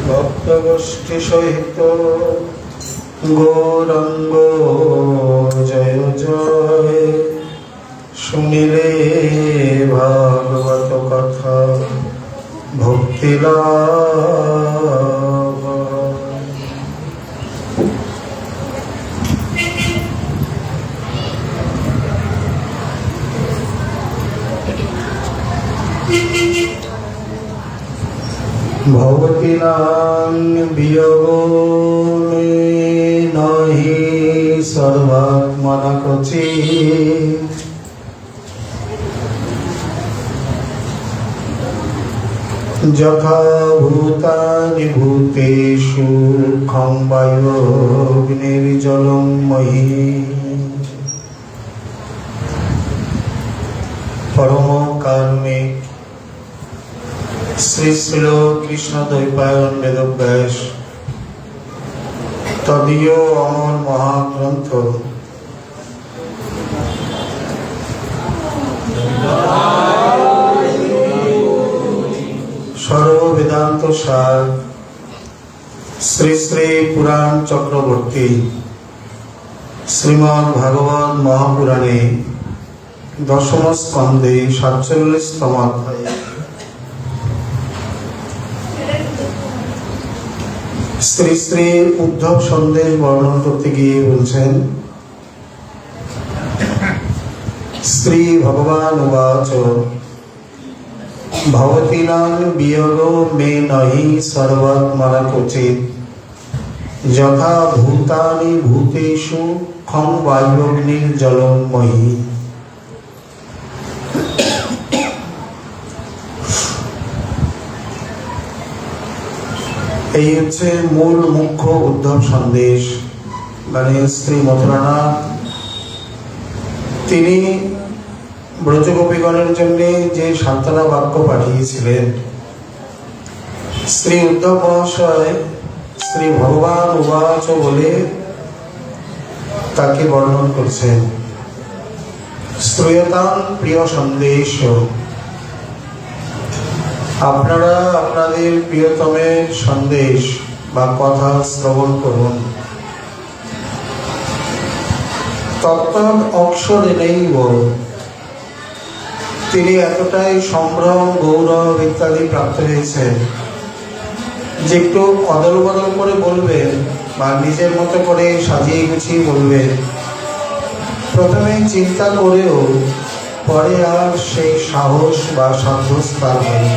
ভক্তগোষ্ঠী সহিত গৌরাঙ্গ জয় জয়। শুনিলে ভাগবত কথা ভক্তি লাভ। ভগবতী নাম বিয়োগে নহি সর্বাত্মনা ক্বচিৎ। যথা ভূতানি ভূতেষু খং বায়ুর্জলম মহি। পরম কারুণিক শ্রী শ্রীল কৃষ্ণ দ্বৈপায়ন বেদব্যাস তদীয় অমর মহাগ্রন্থ সর্ব বেদান্ত সার শ্রী শ্রী পুরাণ চক্রবর্তী শ্রীমদ্ ভাগবত মহাপুরাণে দশম স্কন্ধে 47তম অধ্যায়ে শ্রী শ্রী উদ্ধব সন্দেশ বর্ণন করতে গিয়ে বলছেন, শ্রী ভগবান উবাচ ভবতীনাং বিয়োগো মে নহি সর্বাত্মনা ক্বচিৎ। যথা ভূতানি ভূতেষু খং বায়ুর্জলম মহি। এই হচ্ছে মূল মুখ্য উদ্ধব সন্দেশ। মানে শ্রী মথুরানাথ তিনি ব্রজগোপীগণের জন্য যে সান্ত্বনা বাক্য পাঠিয়েছিলেন, শ্রী উদ্ধব মহাশয় শ্রী ভগবান উবাচ বলে তাকে বর্ণন করছেন। শ্রূয়তাং প্রিয় সন্দেশ। আপনারা আপনাদের প্রিয়তমের সন্দেশ বা কথা শ্রবণ করুন। তত্ত্ব অক্ষরে নেই বল। তিনি এতটাই সম্ভ্রম গৌরব ইত্যাদি প্রাপ্ত হয়েছেন যে একটু অদল বদল করে বলবেন বা নিজের মতো করে সাজিয়ে গুছিয়ে বলবেন, প্রথমে চিন্তা করেও পরে আর সেই সাহস বা সাধ্য তার হয়নি।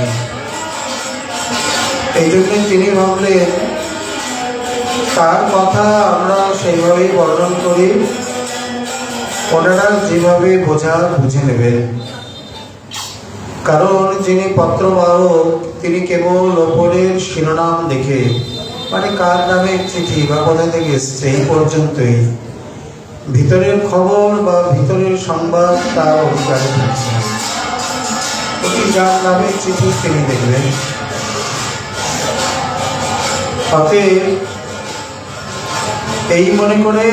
এই জন্য তিনি ভাবলেন তার কথা আমরা সেইভাবেই বর্ণন করি, ওনারা যেভাবে বোঝার বুঝে নেবেন। কারণ যিনি পত্রবাহক তিনি কেবল ওপরের শিরোনাম দেখে, মানে কার নামে চিঠি বা কোথা থেকে এসছে এই পর্যন্তই, ভিতরের খবর বা ভিতরের সংবাদ তার অধিকারে থাকছে। যার নামে চিঠি তিনি দেখবেন। অতএব এই মনে করে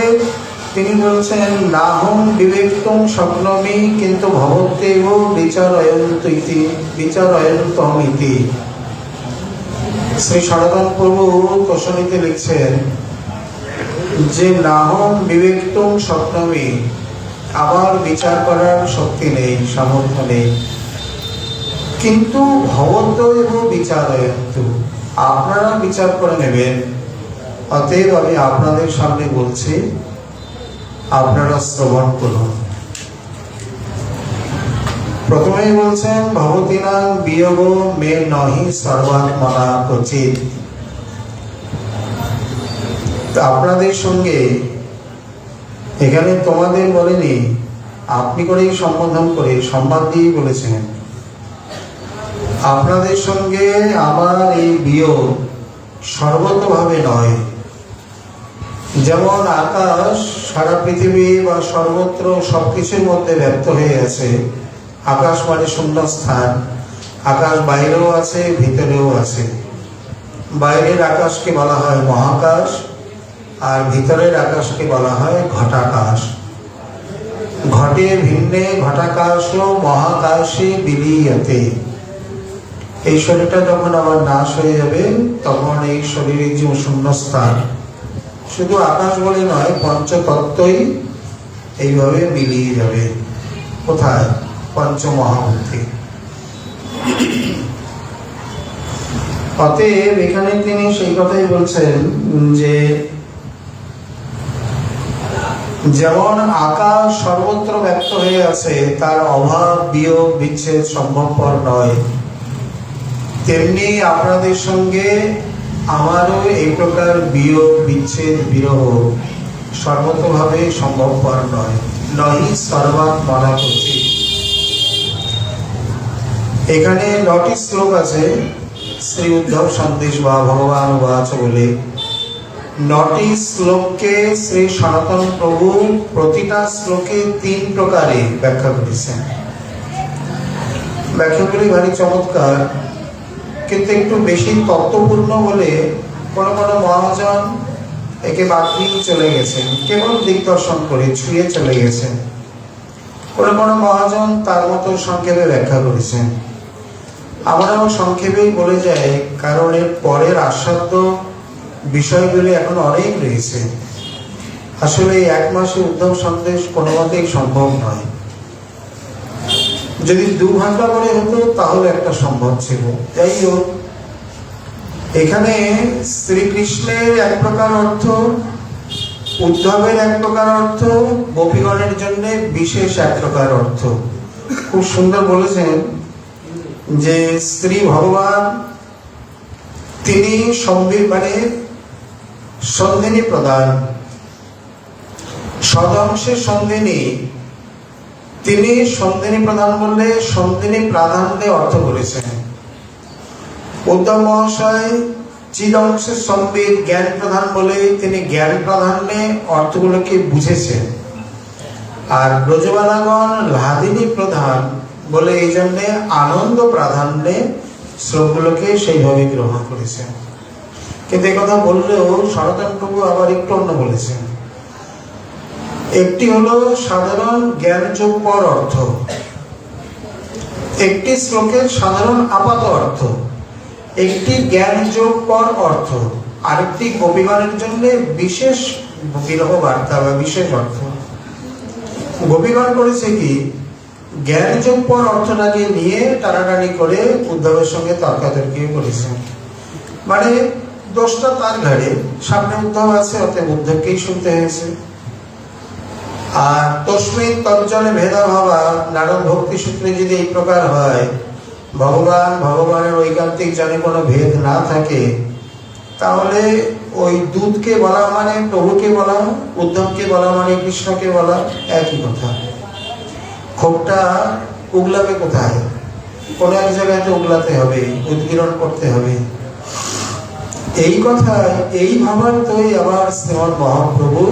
তিনি বলছেন, নাহং বিবেক্তং স্বপ্নমি কিন্তু ভবত্যেব বিচারয়ন্তম ইতি। শ্রী সনাতন প্রভু কোশনীতে লিখছেন যে নাহং বিবেক্তং স্বপ্নমি, আমার বিচার করার শক্তি নেই, সামর্থ্য নেই, কিন্তু ভবত্যেব বিচারয়ন্তু, আপনারা বিচার করে নেবেন। অতএব আমি আপনাদের সামনে বলছি, আপনারা শ্রবণ করুন। প্রথমেই বলছেন ভবতীনাং বিয়োগ মে নহি সর্বাত্মনা ক্বচিৎ। আপনাদের সঙ্গে এখানে তোমাদের বলেনি, আপনি করেই সম্বোধন করে সংবাদ দিয়ে বলেছেন, আপনাদের সঙ্গে আমার এই বিয়োগ সর্বতভাবে নয়। যেমন আকাশ সারা পৃথিবী বা সর্বত্র সবকিছুর মধ্যে ব্যক্ত হয়ে আছে। আকাশ মানে শূন্য স্থান, আকাশ বাইরেও আছে ভিতরেও আছে। বাইরের আকাশকে বলা হয় মহাকাশ, আর ভিতরের আকাশকে বলা হয় ঘটাকাশ। ঘটে ভিন্নে ঘটাকাশ মহাকাশে বিলীয়তে। এই শরীরটা যখন আবার নাশ হয়ে যাবে, তখন এই শরীরের যে শূন্যস্থান, শুধু আকাশ বলে নয়, পঞ্চতত্ত্বই এইভাবে মিলিয়ে যাবে। কোথায়? পঞ্চমহাভূতে। অতএব এখানে তিনি সেই কথাই বলছেন যে যেমন আকাশ সর্বত্র ব্যক্ত হয়ে আছে, তার অভাব বিয়োগ বিচ্ছেদ সম্ভবপর নয়, তেমনি আপনাদের সঙ্গে আমারও এই প্রকার বিয়োগ বিচ্ছেদ বিরহ সর্বতভাবে সম্ভবপর নয়। নহি সর্বাত্মনা কচি। এখানে 9টি শ্লোক আছে শ্রী উদ্ধব সন্দেশ বা ভগবান উবাচ বলে। 9টি শ্লোককে শ্রী সনাতন প্রভু প্রতিটা শ্লোকে 3 প্রকারে ব্যাখ্যা করেছেন। ব্যাখ্যাগুলি ভারী চমৎকার, কিন্তু একটু বেশি তত্ত্বপূর্ণ বলে কোনো কোনো মহাজন একে বাদ দিয়ে চলে গেছেন, কেবল দিগদর্শন করে ছুঁয়ে চলে গেছেন। কোনো কোনো মহাজন তার মতো সংক্ষেপে ব্যাখ্যা করেছেন। আমরাও সংক্ষেপেই বলে যাই, কারণ এর পরের আস্বাদ্য বিষয়গুলি এখন অনেক রয়েছে। আসলে এই 1 মাসে উদ্ধব সন্দেশ কোনো মতেই সম্ভব নয়। যদি 2 ঘন্টা করে হতো তাহলে একটা সম্ভব ছিল। যাই হোক, এখানে শ্রীকৃষ্ণের এক প্রকার অর্থ, উদ্ধবের এক প্রকার অর্থ, গোপীগণের জন্য বিশেষ এক প্রকার অর্থ। খুব সুন্দর বলেছেন যে শ্রী ভগবান তিনি মানে সন্ধিনী প্রদান, সদংশে সন্ধিনী। তিনি সন্ধিনী প্রদান বললে সন্ধিনী প্রাধান্যে অর্থ করেছেন। উদ্ধব মহাশয় চিদংশের সম্বিত জ্ঞান প্রধান বলে তিনি জ্ঞান প্রাধান্যে অর্থগুলোকে বুঝেছেন। আর ব্রজবালাগণ লাদিনী প্রধান বলে এই জন্য আনন্দ প্রাধান্যে শ্লোকগুলোকে সেইভাবে গ্রহণ করেছেন। কিন্তু একথা বললেও সনাতন প্রভু আবার একটু অন্য বলেছেন। একটি হলো সাধারণ জ্ঞানযোগ্যর অর্থ, একটি শ্লোকের সাধারণ আপাত অর্থ, একটি জ্ঞানযোগ্যর অর্থ, আরেকটি গোপীগণের জন্য বিশেষ বিরহ বার্তা বা বিশেষ অর্থ। গোপীগণ করেছে কি, জ্ঞানযোগ্যর অর্থটাকে নিয়ে টানাটানি করে উদ্ধবের সঙ্গে তর্কাতর্কিও করেছেন। মানে দোষটা তার ঘাড়ে, সামনে উদ্ধব আছে, অতএব উদ্ধবকেই শুনতে হয়েছে। আর তস্মিন তজ্জনে ভেদা ভাবা, নারদ ভক্তি সূত্রে যদি এই প্রকার হয়, ভগবানের ঐকান্তিক জানে কোনো ভেদ না থাকে, তাহলে ওই দুধকে বলা মানে প্রভুকে বলা, উদ্ধবকে বলা মানে কৃষ্ণকে বলা, একই কথা। ক্ষোভটা উগলাবে কোথায়? কোনো এক জায়গায় তো উগলাতে হবে, উদ্গীরণ করতে হবে। এই কথায় এই ভাবার্থই আবার শ্রীমৎ মহাপ্রভু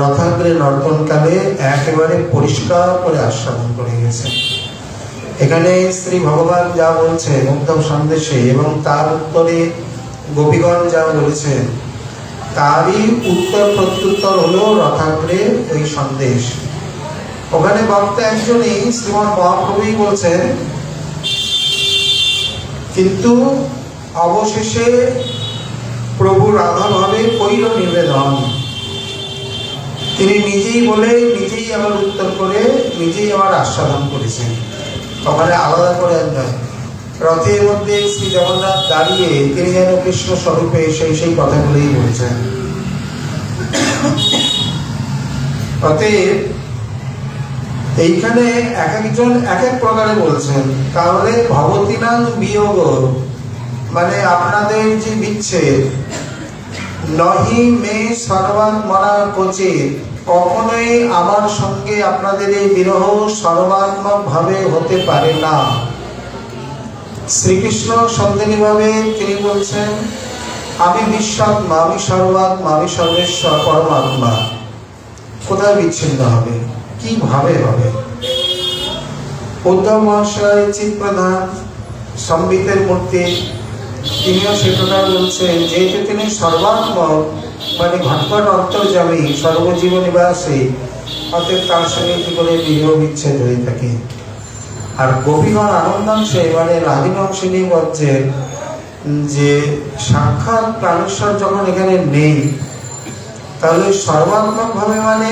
রথাগ্রে নর্তনকালে একেবারে পরিষ্কার করে আস্বাদন করে গেছেন। এখানে শ্রী ভগবান যা বলছেন উদ্ধব সন্দেশে, এবং তার উত্তরে গোপীগণ যা বলেছেন, তারই উত্তর প্রত্যুত্তর হলো রথাগ্রে ওই সন্দেশ। ওখানে বক্তা একজনই শ্রীমৎ মহাপ্রভুই বলছেন, কিন্তু অবশেষে প্রভু রাধা ভাবে কইল নিবেদন। তিনি নিজেই বলে, নিজেই আবার উত্তর করে, নিজেই আবার আস্বাদন করেছেন। ওখানে আলাদা করে নয়। রথের মধ্যে শ্রী জগন্নাথ দাঁড়িয়ে তিনি যেন কৃষ্ণ স্বরূপে সেই কথাগুলোই বলছেন। অতএব এইখানে এক একজন এক এক প্রকারে বলছেন। তাহলে ভবতিনাং বিয়োগ মানে আপনাদের যে বিচ্ছেদ, নহি মে সর্বাত্মনা কোচিত, কখনোই আমার সঙ্গে আপনাদের এই বিরহ সর্বাত্মক ভাবে হতে পারে না। শ্রীকৃষ্ণ সন্দেহী ভাবে তিনি বলছেন, আমি বিশ্বাত্মা, আমি সর্বাত্মা, আমি সর্বেশ্বর পরমাত্মা। কোথায় বিচ্ছিন্ন হবে? কিভাবে হবে? উদ্ধব মহাশয় চিৎ প্রধান সম্বিতের মূর্তি, তিনিও সে প্রকার বলছেন, যেহেতু তিনি সর্বাত্মক মানে ঘটঘট অন্তর্যামী, সর্বজীব নিবাসী, অতএব তার সঙ্গে কি করে বিরহ বিচ্ছেদ হয়ে থাকে। আর গোপীগণ আনন্দাংশে মানে রাধিকাংশিনী বলছেন যে সাক্ষাৎ প্রাণেশ্বর যখন এখানে নেই, তাহলে সর্বাত্মক ভাবে মানে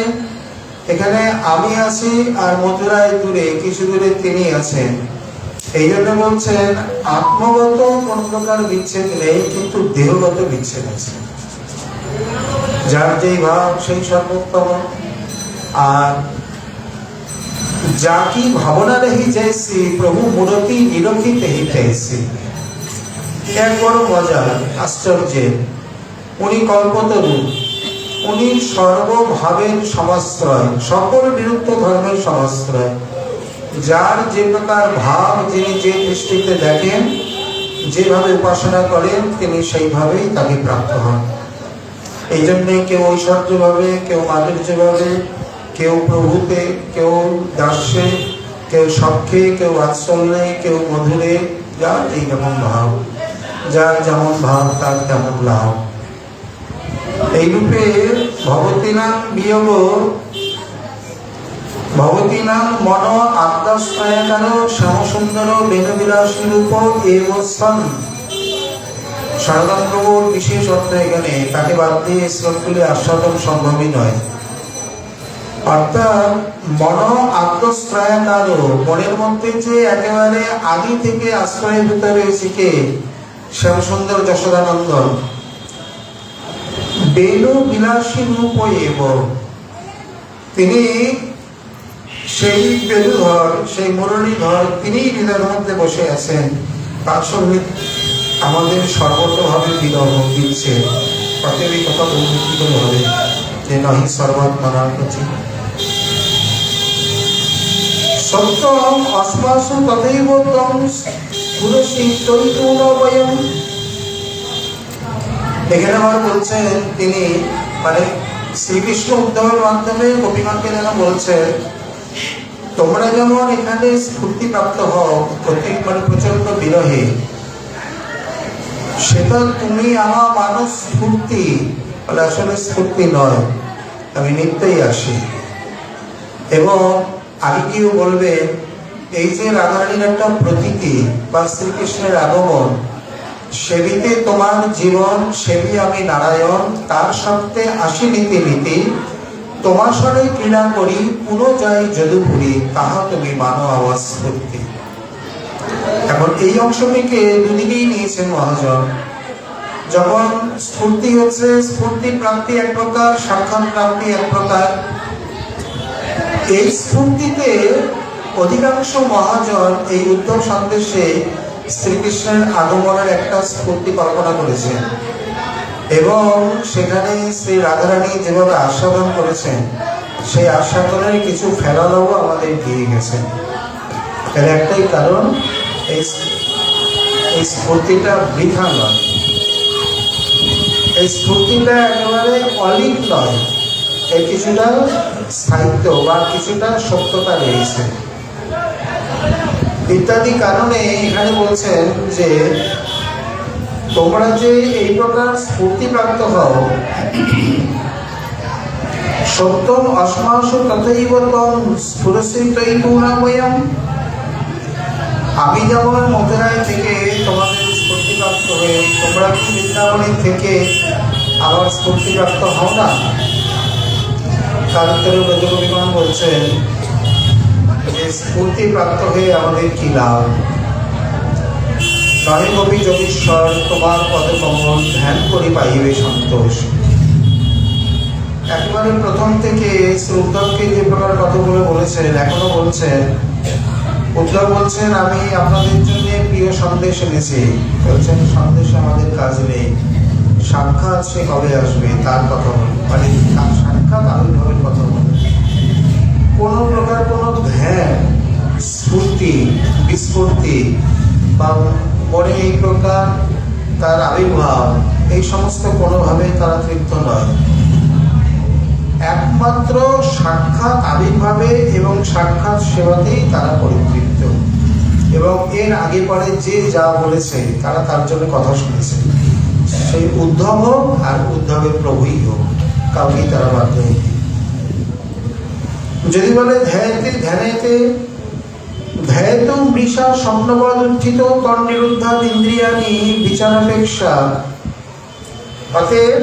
এখানে আমি আছি আর মথুরায় দূরে কিছু দূরে তিনি আছেন। এই জন্য বলছেন আত্মগত কোন প্রকার বিচ্ছেদ নেই, কিন্তু দেহগত বিচ্ছেদ আছে। যার যেই ভাব সেই সর্বোত্তম। আর যা কি ভাবনা রহি জैसी প্রভু মূরতি নিরখিত হি তैसी। এক বড় মজা, আশ্চর্যের, উনি কল্পতরু, উনি সর্বভাবের সমাশ্রয়, সকল বিরুদ্ধ ধর্মের সমাশ্রয়। যার যে প্রকার ভাব যিনি যে দৃষ্টিতে দেখেন, যেভাবে উপাসনা করেন, তিনি সেইভাবেই তাকে প্রাপ্ত হন। এই জন্যে কেউ ঐশ্বর্য ভাবে, কেউ মাধুর্য ভাবে, কেউ প্রভুতে, কেউ দাস্যে, কেউ সখ্যে, কেউ বাৎসল্যে, কেউ মধুরে, যার এই যেমন ভাব, যার যেমন ভাব তার তেমন লাভ। এইরূপে ভবতীনাং বিয়োগ ভবতীনাং মন আত্মস্থায়কার শ্যামসুন্দর বেণবিলাসী রূপ এব সন। সনাতন প্রভুর বিশেষ অর্থ এখানে, তাকে বাদ দিয়ে শ্লোকগুলি আস্বাদন সম্ভবই নয়। অর্থাৎ মন আত্মস্থায়কার, মনের মধ্যে যে একেবারে আদি থেকে আশ্রয়ভূত রয়েছে কে? শ্যামসুন্দর যশোদানন্দন। বেণু বিলাসী রূপ এব, তিনি সেই বেণুধর, সেই মুরলীধর, তিনি হৃদয়ের মধ্যে বসে আছেন। তার সঙ্গে আমাদের সর্বতভাবে বিরহ দিচ্ছে। অতএব এই কথা বলতে কি করে হবে যে নাহি সর্বাত্মনার প্রতি সত্যম অস্মাসু তথৈব তং পুরুষি তৈতুন বয়ম। এখানে আবার বলছেন তিনি, মানে শ্রীকৃষ্ণ উদ্ধবের মাধ্যমে গোপীগণকে যেন বলছেন, তোমরা যেমন এখানে স্ফূর্তি প্রাপ্ত হও মানে প্রচন্ড বিরহে, সেটা তুমি আমার মানুষ স্ফূর্তি বলে, আসলে স্ফূর্তি নয়, আমি নিত্যই আসি। এবং আগে কেউ বলবে এই যে রাধারানীর একটা প্রতীতি বা শ্রীকৃষ্ণের আগমন, সেবিতে তোমার জীবন, সেবি আমি নারায়ণ, তার সত্ত্বে আসি নীতি নীতি, তোমার স্বরে ক্রীড়া করি পুনঃ যাই যদুপুরী, তাহা তুমি মানো আওয়াজ স্ফূর্তি। এখন এই অংশটিকে দুদিকেই নিয়েছেন মহাজন। যখন স্ফূর্তি হচ্ছে, স্ফূর্তি প্রাপ্তি এক প্রকার, সাক্ষাৎ প্রাপ্তি এক প্রকার। এই স্ফূর্তিতে অধিকাংশ মহাজন এই উদ্ধব সন্দেশে শ্রীকৃষ্ণের আগমনের একটা স্ফূর্তি কল্পনা করেছেন, এবং সেখানে শ্রী রাধারানী যেভাবে আস্বাদন করেছেন, সেই আস্বাদনের কিছু ফেলালো আমাদের দিয়ে গেছেন। এর একটাই কারণ, এই স্ফূর্তিটা বৃথা নয়, এই স্ফূর্তিটা একেবারে অলিক নয়, এর কিছুটা স্থায়িত্ব বা কিছুটা সত্যতা রয়েছে ইত্যাদি কারণে এখানে বলছেন যে তোমরা যে এই প্রকার স্ফূর্তি প্রাপ্ত হও, সত্যম অস্মাসু তথৈব তং স্ফুরসিতৈ পূর্ণাময়ম। আমি যেমন মথুরায় থেকে তোমাদের স্ফূর্তি প্রাপ্ত হয়ে, তোমরা কি বৃন্দাবনের থেকে আবার স্ফূর্তি প্রাপ্ত হও না? তার উত্তরে ব্রজগোপীগণ বলছেন যে স্ফূর্তি প্রাপ্ত হয়ে আমাদের কি লাভ? নহে গোপী যোগীশ্বর তোমার পদকমল ধ্যান করি পাইবে সন্তোষ। একেবারে প্রথম থেকে শ্রী উদ্ধবকে যে প্রকার কথাগুলো বলেছেন, এখনো বলছেন। উদ্ধব বলছেন আমি আপনাদের জন্য প্রিয় সন্দেশ এনেছি। বলছেন সন্দেশে আমাদের কাজ নেই, সাক্ষাৎ সে কবে আসবে তার কথা বলে, মানে সাক্ষাৎ আবির্ভাবের কথা বলে। কোন প্রকার কোন ধ্যান, স্ফূর্তি, বিস্ফূর্তি বা মনে এই প্রকার তার আবির্ভাব, এই সমস্ত কোনোভাবে তারা তৃপ্ত নয়। একমাত্র সাক্ষাৎ আবির্ভাবে এবং সাক্ষাৎ সেবাতেই তারা পরিতৃপ্ত। এবং এর আগে পরে যে যা বলেছে তারা তার জন্য কথা শুনেছে, সেই উদ্ধব হোক আর উদ্ধবের প্রভুই হোক, কাউকেই তারা বাদ দেয়নি। যদি বলে ধ্যানেতে, ধ্যায়তু মৃষা স্বপ্নবৎ উত্থিত তন্নিরুদ্ধাৎ ইন্দ্রিয়াণি বিচারাপেক্ষা। অতএব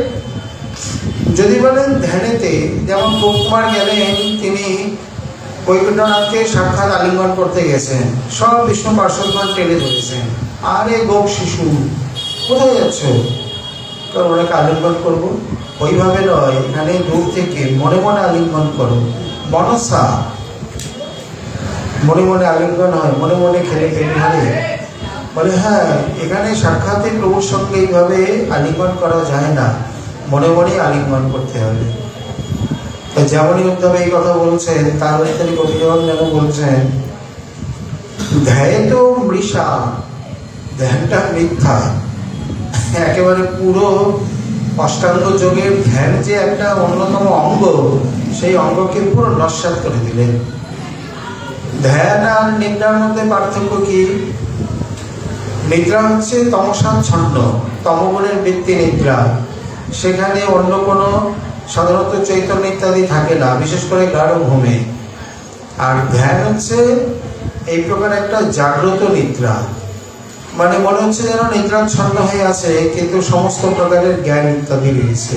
যদি বলেন ধ্যানেতে, যেমন গোপকুমার গেলেন, তিনি বৈকুণ্ঠনাথকে সাক্ষাৎ আলিঙ্গন করতে গেছেন, সব বিষ্ণু পার্শ্বদগণ টেনে ধরেছেন, আরে গোপ শিশু কোথায় যাচ্ছ? কারণ ওনাকে আলিঙ্গন করবো, ওইভাবে নয়, এখানে দূর থেকে মনে মনে আলিঙ্গন করো, মনসা, মনে মনে আলিঙ্গন হয়, মনে মনে খেলে পেট ভরে। বলে হ্যাঁ, এখানে সাক্ষাতে প্রভুর সঙ্গে এইভাবে আলিঙ্গন করা যায় না, মনে মনে আলিঙ্গন করতে হবে। যেমনই উদ্ধব এই কথা বলছেন, তার তিনি কবিজন যেন বলছেন ধ্যায়তো মৃষা, ধ্যানটা মিথ্যা। একেবারে পুরো অষ্টাঙ্গ যোগের ধ্যান যে একটা অন্যতম অঙ্গ, সেই অঙ্গকে পুরো নস্যাৎ করে দিলেন। ধ্যান আর নিদ্রার মধ্যে পার্থক্য কি? নিদ্রা হচ্ছে তমসাচ্ছন্ন, তমগুণের বৃত্তি নিদ্রা, সেখানে অন্য কোনো সাধারণত চৈতন্য ইত্যাদি থাকে না, বিশেষ করে গাঢ় ঘুমে। আর ধ্যান হচ্ছে এই প্রকার একটা জাগ্রত নিদ্রা, মানে মনে হচ্ছে যেন নিদ্রাচ্ছন্ন হয়ে আছে, কিন্তু সমস্ত প্রকারের জ্ঞান ইত্যাদি রয়েছে।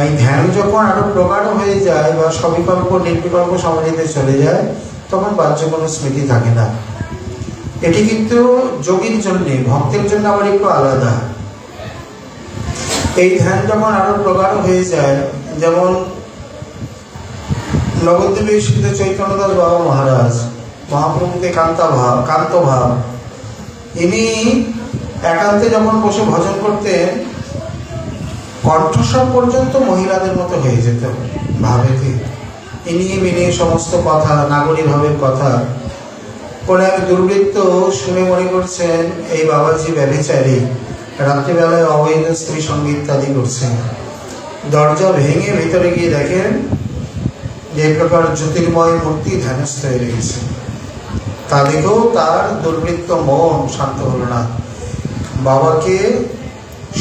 এই ধ্যান যখন আরো প্রগাঢ় হয়ে যায় বা সবিকল্প নির্বিকল্প সমাধিতে চলে যায়, তখন বাহ্য কোনো স্মৃতি থাকে না। এটি কিন্তু যোগীর জন্য, ভক্তের জন্য আবার একটু আলাদা। এই ধ্যান যখন আরো প্রগাঢ় হয়ে যায়, যেমন নবদ্বীপে সিদ্ধ চৈতন্যদাস বাবা মহারাজ, মহাপ্রভুকে কান্ত ভাব, ইনি একান্তে যখন বসে ভজন করতেন, কণ্ঠস্বর পর্যন্ত মহিলাদের মতো হয়ে যেত ভাবেতে। ইনি মিনি সমস্ত কথা, নাগরী ভাবের কথা। পরে এক দুর্বৃত্ত শুনে মনে করছেন এই বাবাজি ব্যভিচারী, রাত্রিবেলায় অবৈধ স্ত্রী সঙ্গীত ইত্যাদি করছেন। দরজা ভেঙে ভিতরে গিয়ে দেখেন যে প্রকার জ্যোতির্ময় মূর্তি ধ্যানস্থ হয়ে রেখেছে। তা দেখেও তার দুর্বৃত্ত মন শান্ত হলো না। বাবাকে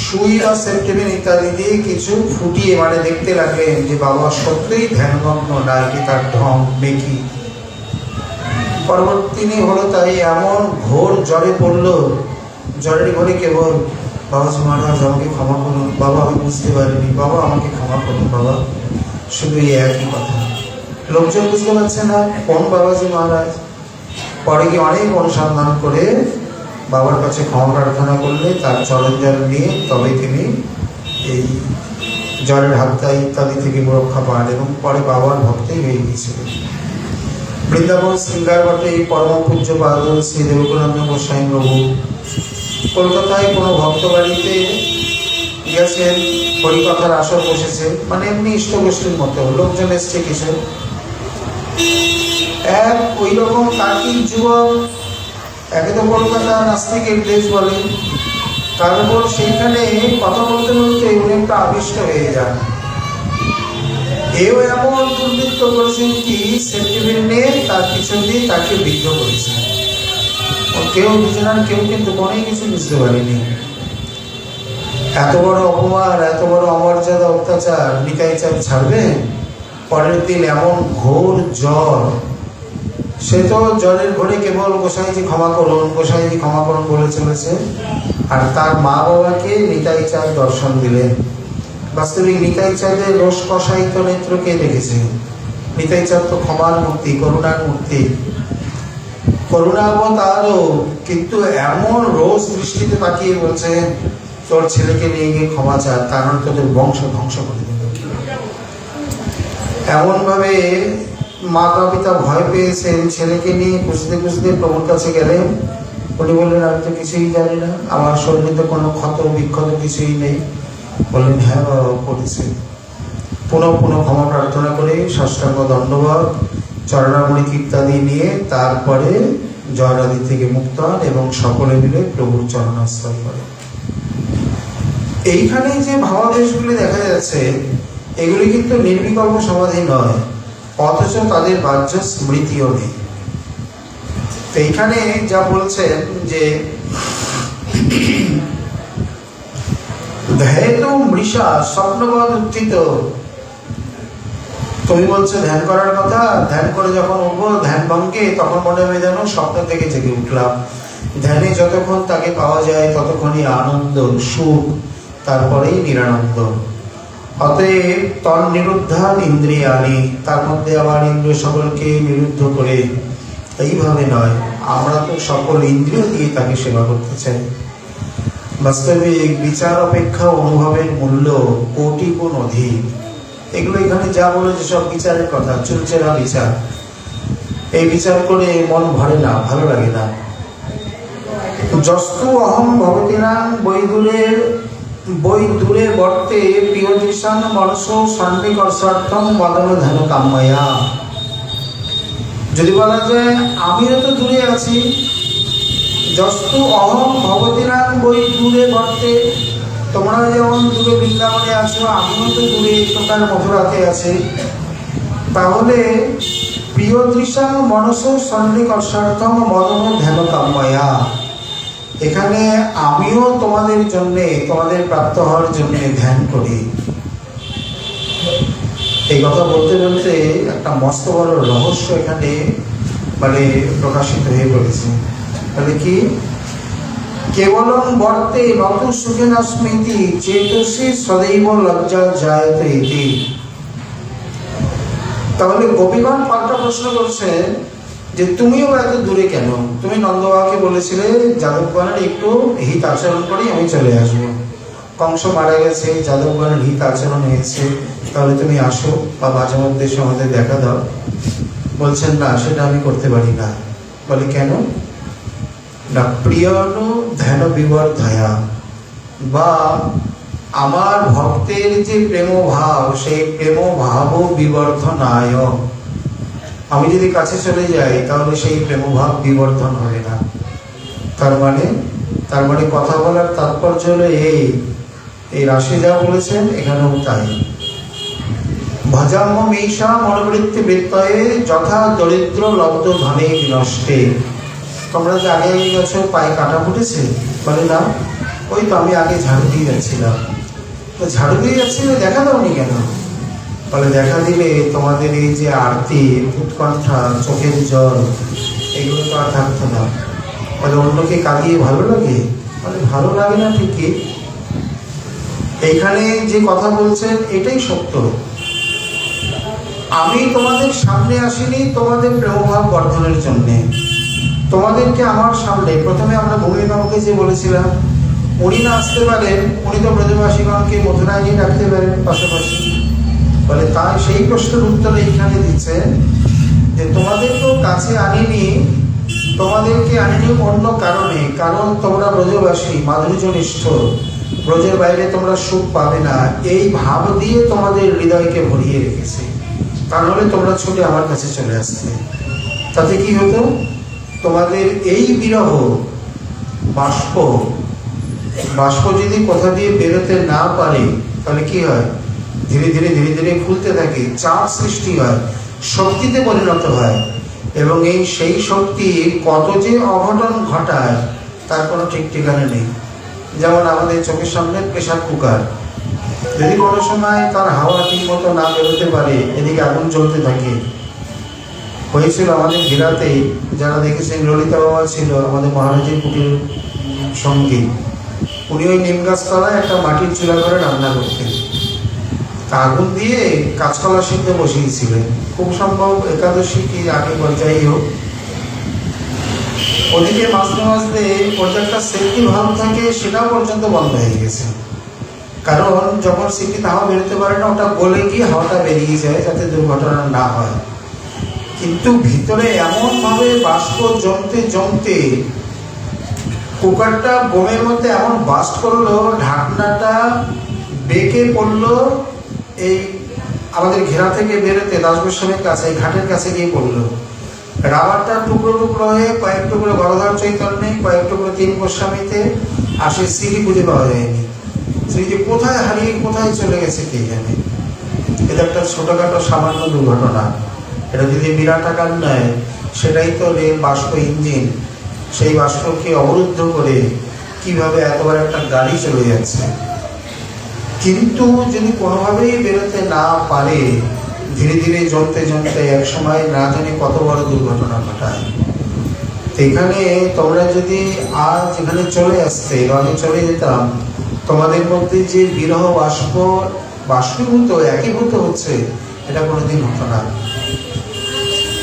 সুই বা সেপ্টেমিন ইত্যাদি দিয়ে কিছু ফুটিয়ে মানে দেখতে লাগলেন যে বাবা সত্যিই ধ্যানমগ্ন, নাকি তার ঢং মেকি। পরবর্তী হলো তাই এমন ঘোর জ্বরে পড়ল, জ্বরের ঘরে কেবল বাবাজি মহারাজ আমাকে ক্ষমা করুন, বাবা আমি বুঝতে পারিনি, বাবা আমাকে ক্ষমা করুন, বাবা। শুধু এই একই কথা, লোকজন বুঝতে পারছে না কোন বাবাজি মহারাজ। পরে গিয়ে অনেক অনুসন্ধান করে বাবার কাছে ক্ষমা প্রার্থনা করলে তার চরণ জল নিয়ে তবে তিনি এই জ্বরের হাতটা ইত্যাদি থেকে রক্ষা পান, এবং পরে বাবার ভক্তই হয়ে গিয়েছিলেন। বৃন্দাবন শৃঙ্গার বটে এই পরম পূজ্য পাদ শ্রী দেবকানন্দ গোস্বামী প্রভু কলকাতায় কোনো ভক্ত বাড়িতে গেছেন, হরিকথার আসর বসেছে, মানে এমনি ইষ্টগোষ্ঠীর মতো, লোকজন এসছে কিছু। এক ওই রকম কাকি যুবক, একে তো কলকাতা নাস্তিকের দেশ বলে, তারপর সেইখানে কথা বলতে বলতে উনি একটা আবিষ্ট হয়ে যান। এও এমন দুর্বৃত্ত করেছেন কি সেন্টিমেন্ট নিয়ে তার পিছন দিয়ে তাকে বিদ্ধ করেছেন। কেউ বুঝে না, কেউ কিন্তু কোনোই কিছু বুঝতে পারেনি। এত বড় অপমান, এত বড় অমর্যাদা, অত্যাচার নিকাই চাপ ছাড়বে? পরের দিন এমন ঘোর জ্বর, সে তো জ্বরের ঘরে কেবল গোসাইজি ক্ষমা করুন, গোসাইজি ক্ষমা করুন বলে চলেছে। আর তার মা বাবাকে নিতাই চাঁদ দর্শন দিলেন। বাস্তবিক নিতাই চাঁদের রোষ কষায়িত নেত্রকে দেখেছে। নিতাই চাঁদ তো ক্ষমার মূর্তি, করুণার মূর্তি, করুণা অবতারও, কিন্তু এমন রোজ দৃষ্টিতে তাকিয়ে বলছে তোর ছেলেকে নিয়ে গিয়ে ক্ষমা চা, তা নয় তোদের বংশ ধ্বংস করে দেবে। এমন ভাবে মাতা পিতা ভয় পেয়েছেন, ছেলেকে নিয়ে খুঁজতে খুঁজতে প্রভুর কাছে গেলেন। উনি বললেন আমি তো কিছুই জানি না, আমার শরীরে তো কোনো ক্ষত বিক্ষত কিছুই নেই। বললেন হ্যাঁ বাবা করেছে। পুনঃ পুনঃ ক্ষমা প্রার্থনা করে সাষ্টাঙ্গ দণ্ডবত চরণামণি ইত্যাদি নিয়ে তারপরে জয়রাদি থেকে মুক্ত হন এবং সকলে মিলে প্রভুর চরণাশ্রয় করে। এইখানে যে ভাবাবেশগুলি দেখা যাচ্ছে, এগুলি কিন্তু নির্বিকল্প সমাধি নয়, অথচ তাদের বাহ্য স্মৃতিও নেই। তো এইখানে যা বলছেন যে ধ্যায়তু মৃষা স্বপ্নবৎ উত্থিত তুমি বলছো ধ্যান করার কথা, ধ্যান করে যখন উঠবো ধ্যান ভঙ্গে, তখন মনে হয় যেন স্বপ্ন থেকে জেগে উঠলাম। ধ্যানে যতক্ষণ তাকে পাওয়া যায় ততক্ষণই আনন্দ সুখ, তারপরেই নিরানন্দ। অতএব তন নিরুদ্ধান ইন্দ্রিয়ানি, তার মধ্যে আবার ইন্দ্রিয় সকলকে নিরুদ্ধ করে, এইভাবে নয়, আমরা তো সকল ইন্দ্রিয় দিয়ে তাকে সেবা করতে চাই। বাস্তবিক বিচার অপেক্ষা অনুভবের মূল্য কোটি গুণ অধিক। এগুলো এখানে যা বলেছে সব বিচারের কথা, চুলচেরা বিচার। এই বিচার করে মন ভরে না, ভালো লাগে না। যস্তু অহং ভবতিনাং বৈ দূরে বর্তে প্রিয় দৃশাং মনস সন্নিকর্ষার্থং মদন ধন কাম্যয়া। যদি বলা যায় আমিও তো দূরে আছি, যস্তু অহং ভবতিনাং বৈ দূরে বর্তে, তোমরা যেমন দূরে বৃন্দাবনে আছো, আমিও তো দূরে প্রকার মথুরাতে আছি, তাহলে প্রিয় দৃশাং মনস সন্নিকর্ষার্থং মদন ধ্যান কাম্যয়া, এখানে আমিও তোমাদের জন্যে, তোমাদের প্রাপ্ত হওয়ার জন্য ধ্যান করি। এই কথা বলতে বলতে একটা মস্ত বড় রহস্য এখানে মানে প্রকাশিত হয়ে পড়েছে। তাহলে কি? কেবলং বর্তে নত সুখেন স্মৃতি চেতসি সদৈব লজ্জা জায়তে ইতি। তাহলে গোপীগণ পাল্টা প্রশ্ন করছে যে তুমিও এত দূরে কেন? তুমি নন্দবাবাকে বলেছিলে যাদবগণের একটু হিত আচরণ করে আমি চলে আসবো, কংস মারা গেছে, যাদবগণের হিত আচরণ হয়েছে, তাহলে তুমি আসো বা মাঝে মধ্যে এসে আমাদের দেখা দাও। বলছেন না, সেটা আমি করতে পারি না। বলে কেন? না প্রিয়নু ধ্যান বিবর্ধয়া, বা আমার ভক্তের যে প্রেম ভাব, সেই প্রেম ভাব বিবর্ধনায়, আমি যদি কাছে চলে যাই তাহলে সেই প্রেমভাব বিবর্ধন হবে না। তার মানে কথা বলার তাৎপর্য হলো এই রাশি যা বলেছেন এখানেও তাই। ভজাম্য মীষা মনোবৃত্তি বৃত্তয়ে যথা দরিদ্র লব্ধ ধনে বিনষ্টে। তোমরা যে আগে আগে গেছো, পায়ে কাটা ফুটেছে? বলে না, ওই তো আমি আগে ঝাড়ু দিয়ে যাচ্ছিলাম। তো ঝাড়ু দিয়ে যাচ্ছিলে, দেখা দাওনি কেন? বলে দেখা দিলে তোমাদের এই যে আরতি, উৎকণ্ঠা, চোখের জল, এগুলো তো আর থাকতো না। বলে অন্যকে কাঁদিয়ে ভালো লাগে? বলে ভালো লাগে না ঠিকই, এইখানে যে কথা বলছেন এটাই সত্য। আমি তোমাদের সামনে আসিনি তোমাদের প্রেমভাব বর্ধনের জন্যে, তোমাদেরকে আমার সামনে, প্রথমে আমরা ভূমিবাবুকে যে বলেছিলাম উনি না আসতে পারেন, উনি তো ব্রজবাসীগণকে মথুরায় নিয়ে রাখতে পারেন পাশাপাশি। বলে তাই সেই প্রশ্নের উত্তর এইখানে দিচ্ছে যে তোমাদেরকেও কাছে আনিনি, তোমাদেরকে আনিনি অন্য কারণে, কারণ তোমরা ব্রজবাসী, মাধুর্যনিষ্ঠ, ব্রজের বাইরে তোমরা সুখ পাবে না, এই ভাব দিয়ে তোমাদের হৃদয়কে ভরিয়ে রেখেছে। তাহলে তোমরা ছুটে আমার কাছে চলে আসছে। তাতে কি হতো? তোমাদের এই বিরহ বাষ্প যদি কোথা দিয়ে বেরোতে না পারে তাহলে কি হয়? ধীরে ধীরে ফুলতে থাকে, চাপ সৃষ্টি হয়, শক্তিতে পরিণত হয়, এবং সেই শক্তি কত যে অঘটন ঘটায় তার কোনো ঠিক ঠিকানা নেই। যেমন আমাদের চোখের সামনে প্রেসার কুকার, যদি কোনো সময় তার হাওয়া ঠিক মতো না বেরোতে পারে, এদিকে আগুন জ্বলতে থাকে। হয়েছিল আমাদের ঘেরাতেই, যারা দেখেছেন ললিতা বাবা ছিল আমাদের মহারাজের কুটির সঙ্গী, উনি ওই নিম গাছতলায় একটা মাটির চুলা করে রান্না করতেন। আগুন দিয়ে কাঁচকলা সিদ্ধ বসিয়েছিলেন, খুব সম্ভব একাদশী কি আগে পর্যায়ে হোক। ওদিকে মাঝতে মাঝতে ওর যে একটা সেফটি ভাব থাকে সেটাও পর্যন্ত বন্ধ হয়ে গেছে, কারণ যখন সেফটি হাওয়া বেরোতে পারে না, ওটা গলে গিয়ে হাওয়াটা বেরিয়ে যায় যাতে দুর্ঘটনা না হয়। কিন্তু ভিতরে এমন ভাবে বাষ্প জমতে কুকারটা বোমের মধ্যে এমন বাস্ট করলো, ঢাকনাটা বেঁকে পড়লো, এই আমাদের ঘেরা থেকে বেরোতে দাস গোস্বামীর কাছে, ঘাটের কাছে গিয়ে পড়লো। রাবারটা টুকরো হয়ে কয়েক টুকরো গদাধর চৈতন্যে, কয়েক টুকরো তিন গোস্বামীতে, আর সেই স্মৃতি খুঁজে পাওয়া যায়নি। স্মৃতি কোথায় হারিয়ে কোথায় চলে গেছে কে জানে। এটা একটা ছোটখাটো সামান্য দুর্ঘটনা, এটা যদি বিরাট আকার নেয় সেটাই তো রেল বাষ্প ইঞ্জিন, সেই বাষ্পকে অবরুদ্ধ করে কিভাবে এতবার একটা গাড়ি চলে যাচ্ছে। কিন্তু যদি কোনোভাবেই বেরোতে না পারে ধীরে ধীরে জমতে জমতে এক সময় না জানি কত বড় দুর্ঘটনা ঘটায়। এখানে তোমরা যদি আজ এখানে চলে আসতে, আমি চলে যেতাম, তোমাদের মধ্যে যে বিরহ বাষ্পীভূত একীভূত হচ্ছে, এটা কোনোদিন হতো না।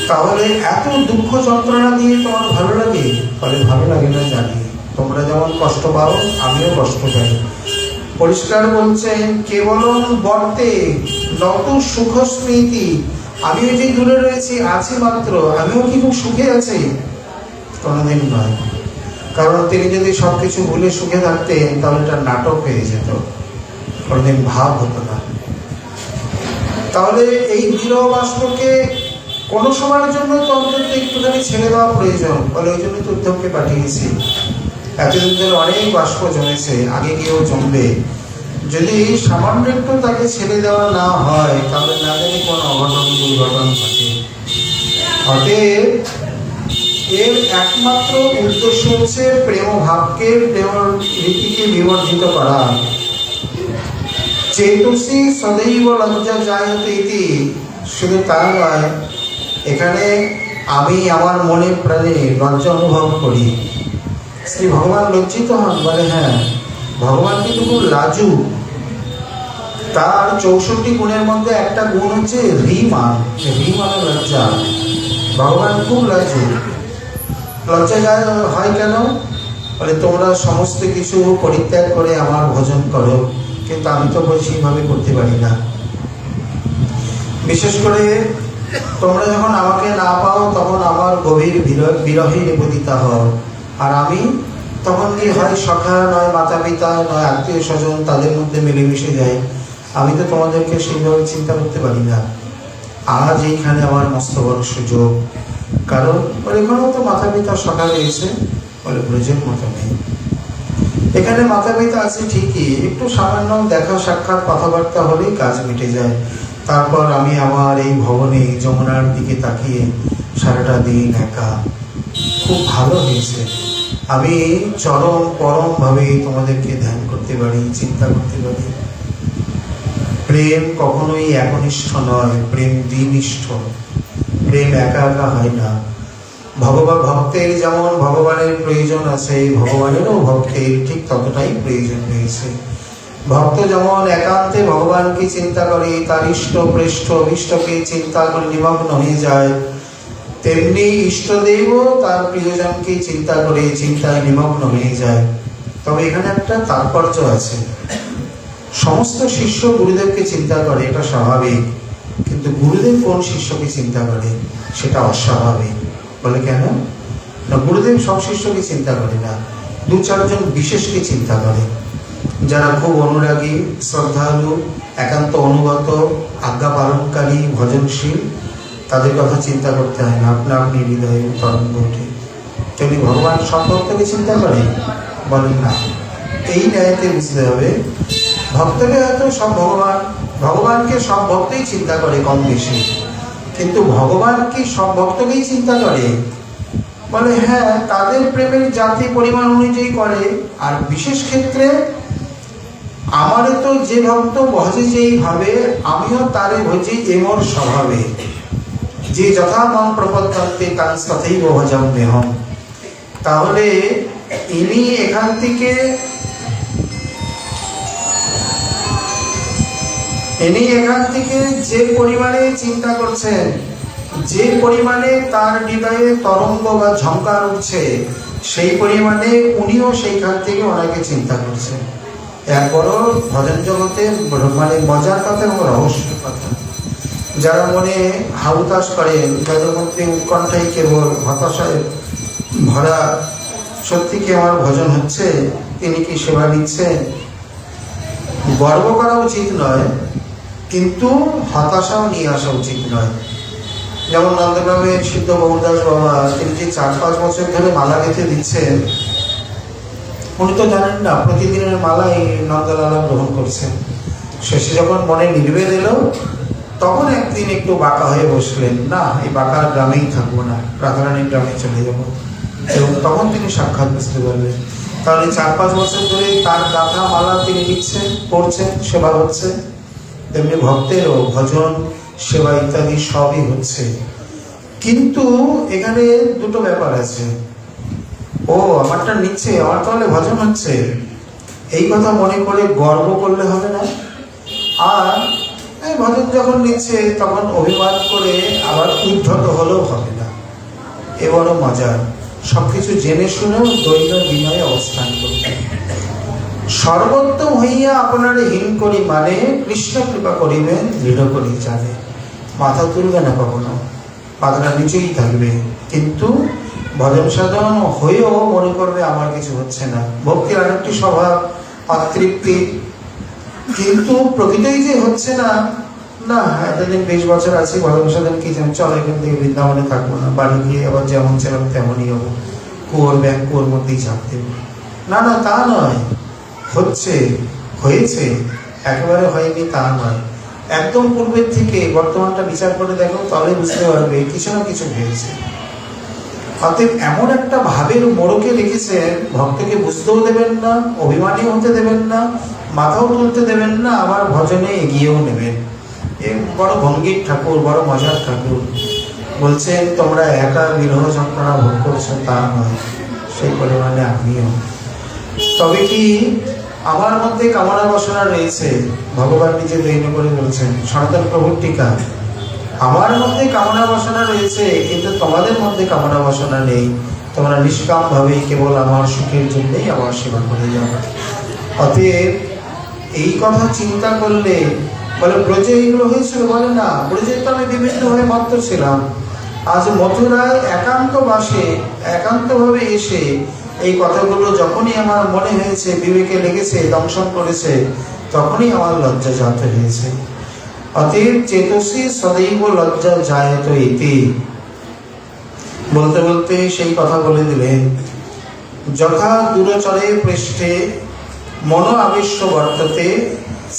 তাহলে এত দুঃখ যন্ত্রণা দিয়ে তোমার ভালো লাগে? ফলে ভালো লাগে না জানি, তোমরা যেমন কষ্ট পাও আমিও কষ্ট পাই। পরিষ্কার বলছেন, কেবলম বর্তে নত সুখ স্মৃতি। আমিও যে দূরে রয়েছি আছি মাত্র, আমিও কি খুব সুখে আছি? কোনোদিন নয়। কারণ তিনি যদি সবকিছু ভুলে সুখে থাকতেন তাহলে এটা নাটক হয়ে যেত, কোনোদিন ভাব হতো না। তাহলে এই বিরহ বাষ্পকে কোনো সময়ের জন্য তো অন্তত একটুখানি ছেড়ে দেওয়া প্রয়োজন। বলে ওই জন্য তো উদ্যমকে পাঠিয়েছি। এতদিন ধরে অনেক বাষ্প জমেছে, আগে গিয়েও জমবে। যদি সামান্য একটু তাকে ছেড়ে দেওয়া না হয় তাহলে না জানি কোন অঘটন দুর্ঘটন ঘটে। অতএব এর একমাত্র উদ্দেশ্য হচ্ছে প্রেম ভাবকে, প্রেম রীতিকে বিবর্জিত করা। চেতসি সদৈব লজ্জা জায়তে ইতি। শুধু তা নয়, এখানে আমি আমার মনে প্রাণে লজ্জা অনুভব করি। শ্রী ভগবান লজ্জিত হন? বলে হ্যাঁ, ভগবান কিন্তু খুব লাজু। তার 64 গুণের মধ্যে একটা গুণ হচ্ছে হ্রিমান। হ্রিমান লজ্জা। ভগবান খুব লাজু। লজ্জা যায় হয় কেন? বলে তোমরা সমস্ত কিছু পরিত্যাগ করে আমার ভজন করো, কিন্তু আমি তো বলছি এইভাবে করতে পারি না। বিশেষ করে তোমরা যখন আমাকে না পাও তখন আমার গভীর বিরহে নিবেদিতা হও, আর আমি তখন কি হয় সখা নয় মাতা পিতা নয় আত্মীয় স্বজন, তাদের মধ্যে মিলেমিশে যাই। আমি তো তোমাদেরকে সেইভাবে চিন্তা করতে পারি না। আজ এইখানে আমার মস্ত বড় সুযোগ। কারণ এখানেও তো মাতা পিতা সখা রয়েছে, বলে ব্রজের মতো নেই। এখানে মাতা পিতা আছে ঠিকই, একটু সামান্য দেখা সাক্ষাৎ কথাবার্তা হলেই কাজ মিটে যায়। তারপর আমি আমার এই ভবনে যমুনার দিকে তাকিয়ে সারাটা দিন একা। খুব ভালো হয়েছে, আমি পরম ভাবে তোমাদেরকে ধ্যান করতে পারি, চিন্তা করতে পারি। প্রেম কখনোই একনিষ্ঠ নয়, প্রেম দ্বিনিষ্ঠ। প্রেম একা একা হয় না। ভক্তের যেমন ভগবানের প্রয়োজন আছে, ভগবানেরও ভক্তের ঠিক ততটাই প্রয়োজন রয়েছে। ভক্ত যেমন একান্তে ভগবানকে চিন্তা করে, তার ইষ্ট পৃষ্ঠ অভিষ্টকে চিন্তা করে নিমগ্ন হয়ে যায়, তেমনি ইষ্টদেব তার প্রিয়জনকে চিন্তা করে চিন্তায় নিমগ্ন হয়ে যায়। তবে এখানে একটা তাৎপর্য আছে। সমস্ত শিষ্য গুরুদেবকে চিন্তা করে, এটা স্বাভাবিক, কিন্তু গুরুদেব কোন শিষ্যকে চিন্তা করে সেটা অস্বাভাবিক। বলে কেন না? গুরুদেব সব শিষ্যকে চিন্তা করে না, 2-4 জন বিশেষকে চিন্তা করে, যারা খুব অনুরাগী, শ্রদ্ধালু, একান্ত অনুগত, আজ্ঞা পালনকারী, ভজনশীল, তাদের কথা চিন্তা করতে হয় না, আপনা আপনি হৃদয়ে তরঙ্গ ওঠে। তেমনি ভগবান সব ভক্তকে চিন্তা করে? বলেন না। এই ন্যায়তে বুঝতে হবে, ভক্তকে হয়তো সব ভগবানকে সব ভক্তই চিন্তা করে কম বেশি, কিন্তু ভগবান কি সব ভক্তকেই চিন্তা করে? বলে হ্যাঁ, তাদের প্রেমের জাতি পরিমাণ অনুযায়ী করে। আর বিশেষ ক্ষেত্রে আমারে তো যে ভক্ত ভজে যেই ভাবে, আমিও তারে ভজি এমর স্বভাবে। যে যথা মাম প্রপদ্যন্তে তাং তথৈব ভজাম্যহম। তাহলে ইনি এখান থেকে যে পরিমাণে চিন্তা করছেন, যে পরিমাণে তার হৃদয়ে তরঙ্গ বা ঝঙ্কার উঠছে, সেই পরিমাণে উনিও সেইখান থেকে ওনাকে চিন্তা করছেন। এক বড় ভজন জগতে মানে মজার কথা এবং রহস্যের কথা। যারা মনে হাউতাস করেন, যাদের মধ্যে উৎকণ্ঠাই কেবল হতাশায় ভরা, সত্যি কি আমার ভজন হচ্ছে, তিনি কি সেবা নিচ্ছেন, গর্ব করা উচিত নয়, কিন্তু হতাশাও নিয়ে আসা উচিত নয়। যেমন নন্দগ্রামের সিদ্ধ বহুদাস বাবা, তিনি যে 4-5 বছর ধরে মালা গেঁথে দিচ্ছেন, উনি তো জানেন না প্রতিদিনের মালাই নন্দলালা গ্রহণ করছেন। শেষে যখন মনে নির্বেদ এলো, তখন একদিন একটু বাঁকা হয়ে বসলেন, না এই বাঁকার গ্রামেই থাকবো না, রাধারানীর গ্রামে চলে যাব। এবং তখন তিনি সাক্ষাৎ বুঝতে পারবেন। তাহলে 4-5 বছর ধরে তার গাঁথা মালা তিনি নিচ্ছেন, পড়ছেন, সেবা হচ্ছে। তেমনি ভক্তেরও ভজন সেবা ইত্যাদি সবই হচ্ছে। কিন্তু এখানে দুটো ব্যাপার আছে। ও আমারটা নিচ্ছে, আমার তাহলে ভজন হচ্ছে, এই কথা মনে করে গর্ব করলে হবে না। আর ভজন যখন নিচ্ছে তখন অভিমান করে আবার উদ্ধত হলেও হবে না। এ বড় মজার। সবকিছু জেনে শুনেও দৈন্য বিনয়ে অবস্থান করতে। সর্বোত্তম হইয়া আপনারে হীন করি মানে কৃষ্ণ কৃপা করিবেন দৃঢ় করি জানে। মাথা তুলবে না কখনো, মাথাটা নিচেই থাকবে, কিন্তু ভজন সাধন হয়েও মনে করবে আমার কিছু হচ্ছে না। ভক্তির আরেকটি স্বভাব অতৃপ্তি, কিন্তু প্রকৃতই যে হচ্ছে না, না এতদিন 20 বছর আছি ভজন সাধন কি জানি, চল এখান থেকে বৃন্দাবনে থাকবো না, বাড়ি গিয়ে আবার যেমন ছিলাম তেমনই হবো, কুয়োর ব্যাগ কুয়োর মধ্যেই চাপ দেব। না না, তা নয়। হচ্ছে, হয়েছে, একেবারে হয়নি তা নয়। একদম পূর্বের থেকে বর্তমানটা বিচার করে দেখো, তাহলে বুঝতে পারবে কিছু না কিছু হয়েছে। অতএব এমন একটা ভাবের মোড়কে রেখেছেন, ভক্তকে বুঝতেও দেবেন না, অভিমানী হতে দেবেন না, মাথাও তুলতে দেবেন না, আবার ভজনে এগিয়েও নেবেন। এ বড় ভঙ্গির ঠাকুর, বড় মজার ঠাকুর। বলছেন তোমরা একা বিরহ যন্ত্রণা ভোগ করছো তা নয়, সেই পরিমাণে আমিও। তবে কি আমার মধ্যে কামনা বাসনা রয়েছে, ভগবান নিজে দৈন্য করে বলছেন সনাতন প্রভুর টিকা, আমার মধ্যে কামনা বাসনা রয়েছে, কিন্তু তোমাদের মধ্যে কামনা বাসনা নেই। তোমরা নিষ্কাম ভাবে কেবল আমার সুখের জন্যই আমার সেবা করে যাও। অতএব এই কথা চিন্তা করলে বলে ব্রজে এইগুলো হয়েছিল, বলে না ব্রজে তো আমি বিভিন্নভাবে মত্ত ছিলাম। আজ মথুরায় একান্ত বাসে একান্তভাবে এসে এই কথাগুলো যখনই আমার মনে হয়েছে, বিবেকে লেগেছে, দংশন করেছে, তখনই আমার লজ্জা জাত হয়েছে। অতএব চেতসী সদৈব লজ্জা জায়ত ইতি। বলতে বলতে সেই কথা বলে দিলেন, যথা দূরচরে পৃষ্ঠে মন আবিশ্য বর্ততে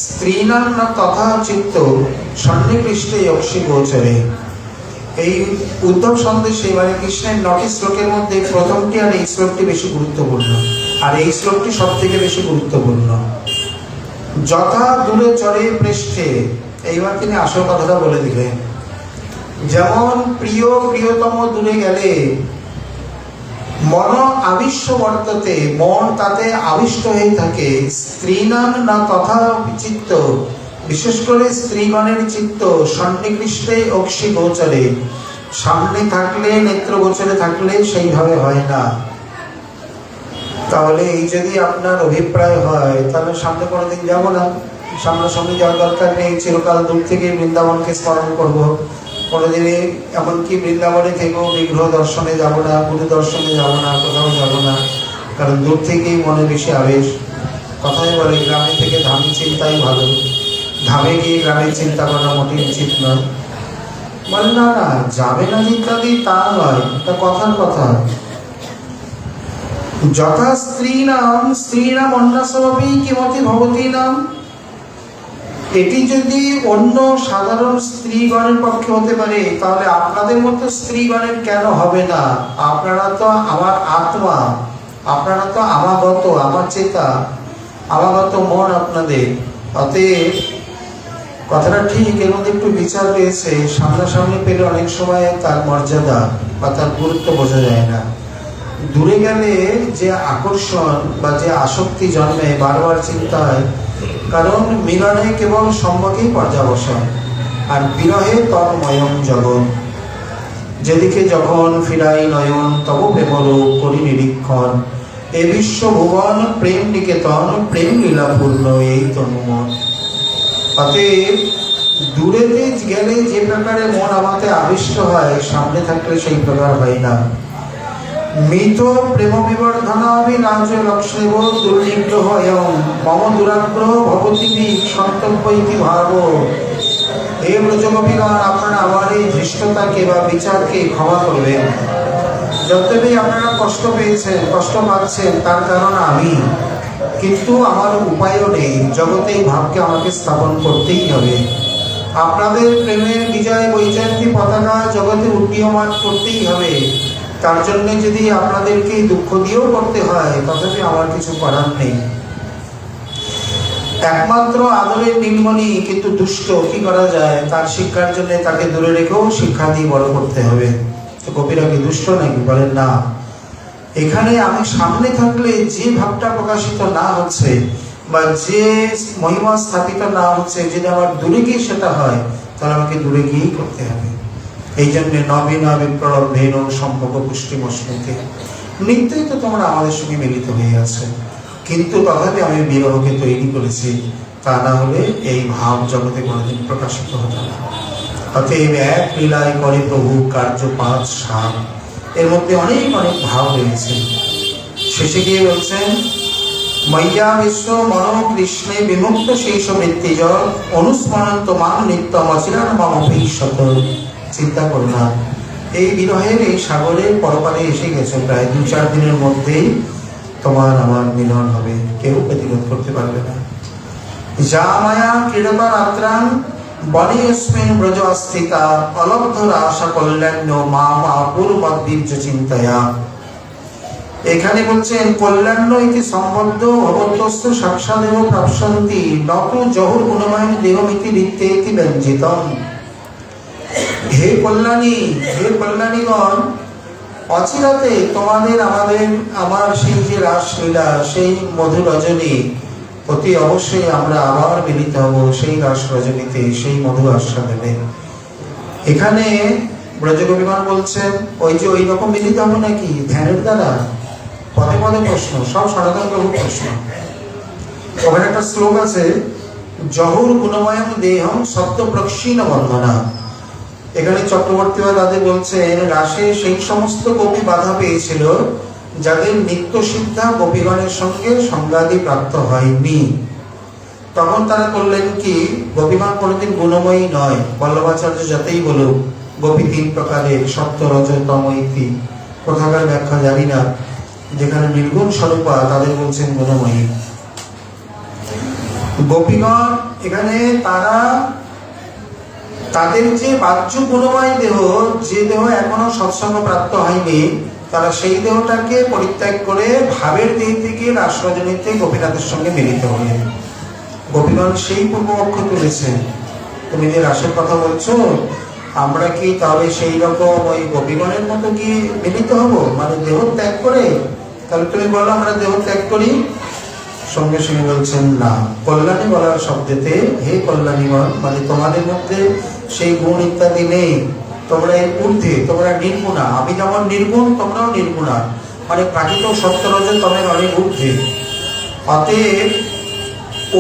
স্ত্রীণাং না তথা চিত্ত সন্নিকৃষ্টে অক্ষী গোচরে। এই উদ্ধব সন্দেশে মানে কৃষ্ণের 9টি শ্লোকের মধ্যে প্রথমটি আর এই শ্লোকটি বেশি গুরুত্বপূর্ণ, আর এই শ্লোকটি সব থেকে বেশি গুরুত্বপূর্ণ। যথা দূরে চরে পৃষ্ঠে, এইবার তিনি আসল কথাটা বলে দিলেন। যেমন প্রিয় প্রিয়তম দূরে গেলে মন আবিশ্য বর্ততে, মন তাতে আবিষ্ট হয়ে থাকে। স্ত্রীনাম না তথা চিত্ত, বিশেষ করে স্ত্রীগণের চিত্ত সন্নিকৃষ্টে অক্ষী গোচরে, সামনে থাকলে নেত্র গোচরে থাকলে সেইভাবে হয় না। তাহলে এই যদি আপনার অভিপ্রায় হয়, তাহলে সামনে কোনোদিন যাবো না, সামনাসামনি যাওয়ার দরকার নেই, চিরকাল দূর থেকে বৃন্দাবনকে স্মরণ করবো। কোনোদিনে এমনকি বৃন্দাবনে থেকেও বিগ্রহ দর্শনে যাব না, গুরু দর্শনে যাব না, কোথাও যাব না, কারণ দূর থেকেই মনে বেশি আবেশ। কথাই বলে গ্রামে থেকে ধামে চিন্তাই ভালো, ধামে গিয়ে গ্রামের চিন্তা করা মোটেই উচিত নয়। বলে না না যাবে না ইত্যাদি তা নয়, এটা কথার কথা। যথা স্ত্রীণাম অন্যাসবি কিমতি ভবতী নাম, এটি যদি অন্য সাধারণ স্ত্রীগণের পক্ষে হতে পারে, তাহলে আপনাদের মতো স্ত্রীগণের কেন হবে না? আপনারা তো আমার আত্মা, আপনারা তো আমাগত, আমার চেতা, আমাগত মন আপনাদের। অতএব কথাটা ঠিক, এর মধ্যে একটু বিচার রয়েছে। সামনাসামনি পেলে অনেক সময় তার মর্যাদা বা তার গুরুত্ব বোঝা যায় না। দূরে গেলে যে আকর্ষণ বা যে আসক্তি জন্মে, বারবার চিন্তা হয়, কারণ মিলনে কেবল সম্মুখেই পর্যাবসান, আর বিরহে তন্ময়ং জগৎ। যেদিকে যখন ফিরাই নয়ন তব প্রেমলোক করি নিরীক্ষণ, এ বিশ্ব ভুবন প্রেম নিকেতন, প্রেম লীলাপূর্ণ এই তনুমন। অতএব দূরেতে গেলে যে প্রকারে মন আমাদের আবিষ্ট হয়, সামনে থাকলে সেই প্রকার হয় না। মিত প্রেম বিবর্ধনামি নাচ লক্ষ্যেব দুর্নিগ্রহ এয়ং মম দুরাগ্রহ ভবতিবি সন্তব্য ইতি ভাব। হে ব্রজগোপীগণ, আপনারা আমার এই ধৃষ্টতাকে বা বিচারকে ক্ষমা করবেন। যতদিন আপনারা কষ্ট পেয়েছেন, কষ্ট পাচ্ছেন, তার কারণ আমি, কিন্তু আমার উপায়ও নেই। জগতে এই ভাবকে আমাকে স্থাপন করতেই হবে। আপনাদের প্রেমের বিজয় বৈজয়ন্তী পতাকা জগতে উড্ডীয়মান করতেই হবে। তার জন্য যদি আপনাদেরকে দুঃখ দিয়েও করতে হয়, তথাপি আমার কিছু করার নেই। একমাত্র আদরের নীলমণি কিন্তু দুষ্ট, কি করা যায়? তার শিক্ষার জন্য তাকে দূরে রেখেও শিক্ষা দিয়ে বড় করতে হবে। তো গোপীরা কি দুষ্ট নাকি? বলেন না। এখানে আমি সামনে থাকলে যে ভাবটা প্রকাশিত না হচ্ছে বা যে মহিমা স্থাপিত না হচ্ছে, যদি আমার দূরে গিয়ে সেটা হয়, তাহলে আমাকে দূরে গিয়েই করতে হবে। এই জন্য নবীন বিপ্লব ভেন সম্ভব পুষ্টি মস্মিতে, নিত্যই তো তোমরা আমাদের সঙ্গে মিলিত হয়ে আছে, কিন্তু তথাপি আমি বিরহকে তৈরি করেছি, তা না হলে এই ভাব জগতে কোনোদিন প্রকাশিত হতো না। অতএব এক লীলায় করে প্রভু কার্য 5-7, এর মধ্যে অনেক অনেক ভাব রয়েছে। শেষে গিয়ে বলছেন, ময়্যা বিশ্ব মনো কৃষ্ণে বিমুক্ত শেষ বৃত্তিজ অনুস্মরন্ত মান নিত্যম অচিরান মম ভবিষ্যৎ। চিন্তা করো না, এই বিরহের এই সাগরের পরপারে এসে গেছে, প্রায় 2-4 দিনের মধ্যেই তোমার আমার মিলন হবে, কেউ প্রতিরোধ করতে পারবে না। যা মায়া ক্রীড়তা রাত্রাং বনেস্মিন ব্রজ স্থিতা অলব্ধরা আশা কল্যাণ্য মা মা পূর্বদ্বীর্য চিন্তায়া। এখানে বলছেন কল্যাণ্য ইতি সম্বদ্ধ ভবত্যস্ত সাক্ষাদেব প্রাপসন্তি নত জহুর গুণময় দেহমিতি রিত্যেতি ব্যঞ্জিতম। হে কল্যাণী, হে কল্যাণীগণ, অচিরাতে তোমাদের আমার সেই যে রাসলীলা, সেই মধুর রজনী, অতি অবশ্যই আমরা আবার মিলিত হব সেই রাস রজনীতে, সেই মধু আস্বাদনে। এখানে ব্রজকবিগণ বলছেন, ওই যে ওই রকম মিলিত হবো নাকি ধ্যানের দ্বারা? পদে পদে প্রশ্ন, সব সনাতন প্রভু প্রশ্ন। ওখানে একটা শ্লোক আছে, জহুর গুণময় দেহম সত্য প্রক্ষীণ বন্ধনা। এখানে চক্রবর্তী দাদে বলছেন, রাসে সেই সমস্ত গোপী বাধা পেয়েছিল যাদের নিত্য সিদ্ধা গোপীগণের সঙ্গে সংগাদি প্রাপ্ত হয়নি। তখন তারা করলেন কি, গোপীগণ কোনোদিন গুণময়ী নয়, বল্লভাচার্য যতই বলুক গোপী 3 প্রকারের, সত্য রজ তম ইতি, কোথাকার ব্যাখ্যা জানি না, যেখানে নির্গুণ স্বরূপা তাদের বলছেন গুণময়ী। গোপীগণ এখানে তারা তাদের যে বাহ্য গুণময় দেহ, যে দেহ এখনো সৎসঙ্গ প্রাপ্ত হয়নি, তারা সেই দেহটাকে পরিত্যাগ করে ভাবের দেহ থেকে রাসরজনীতে গোপীনাথের সঙ্গে মিলিত হলেন। গোপীগণ সেই পূর্বপক্ষ তুলেছেন, তুমি যে রাসের কথা বলছো, আমরা কি তাহলে সেই রকম ওই গোপীগণের মতো কি মিলিত হব, মানে দেহ ত্যাগ করে? তাহলে তুমি বলো আমরা দেহ ত্যাগ করি। সঙ্গে সঙ্গে বলছেন না, কল্যাণী বলার শব্দেতে হে কল্যাণীগণ, মানে তোমাদের মধ্যে সেই গুণ ইত্যাদি নেই, তোমরা এর ঊর্ধ্বে, তোমরা নির্গুণা। আমি যেমন নির্গুণ, তোমরাও নির্গুণা, মানে প্রাকৃত সত্যরজ তমের অনেক ঊর্ধ্বে। অতএব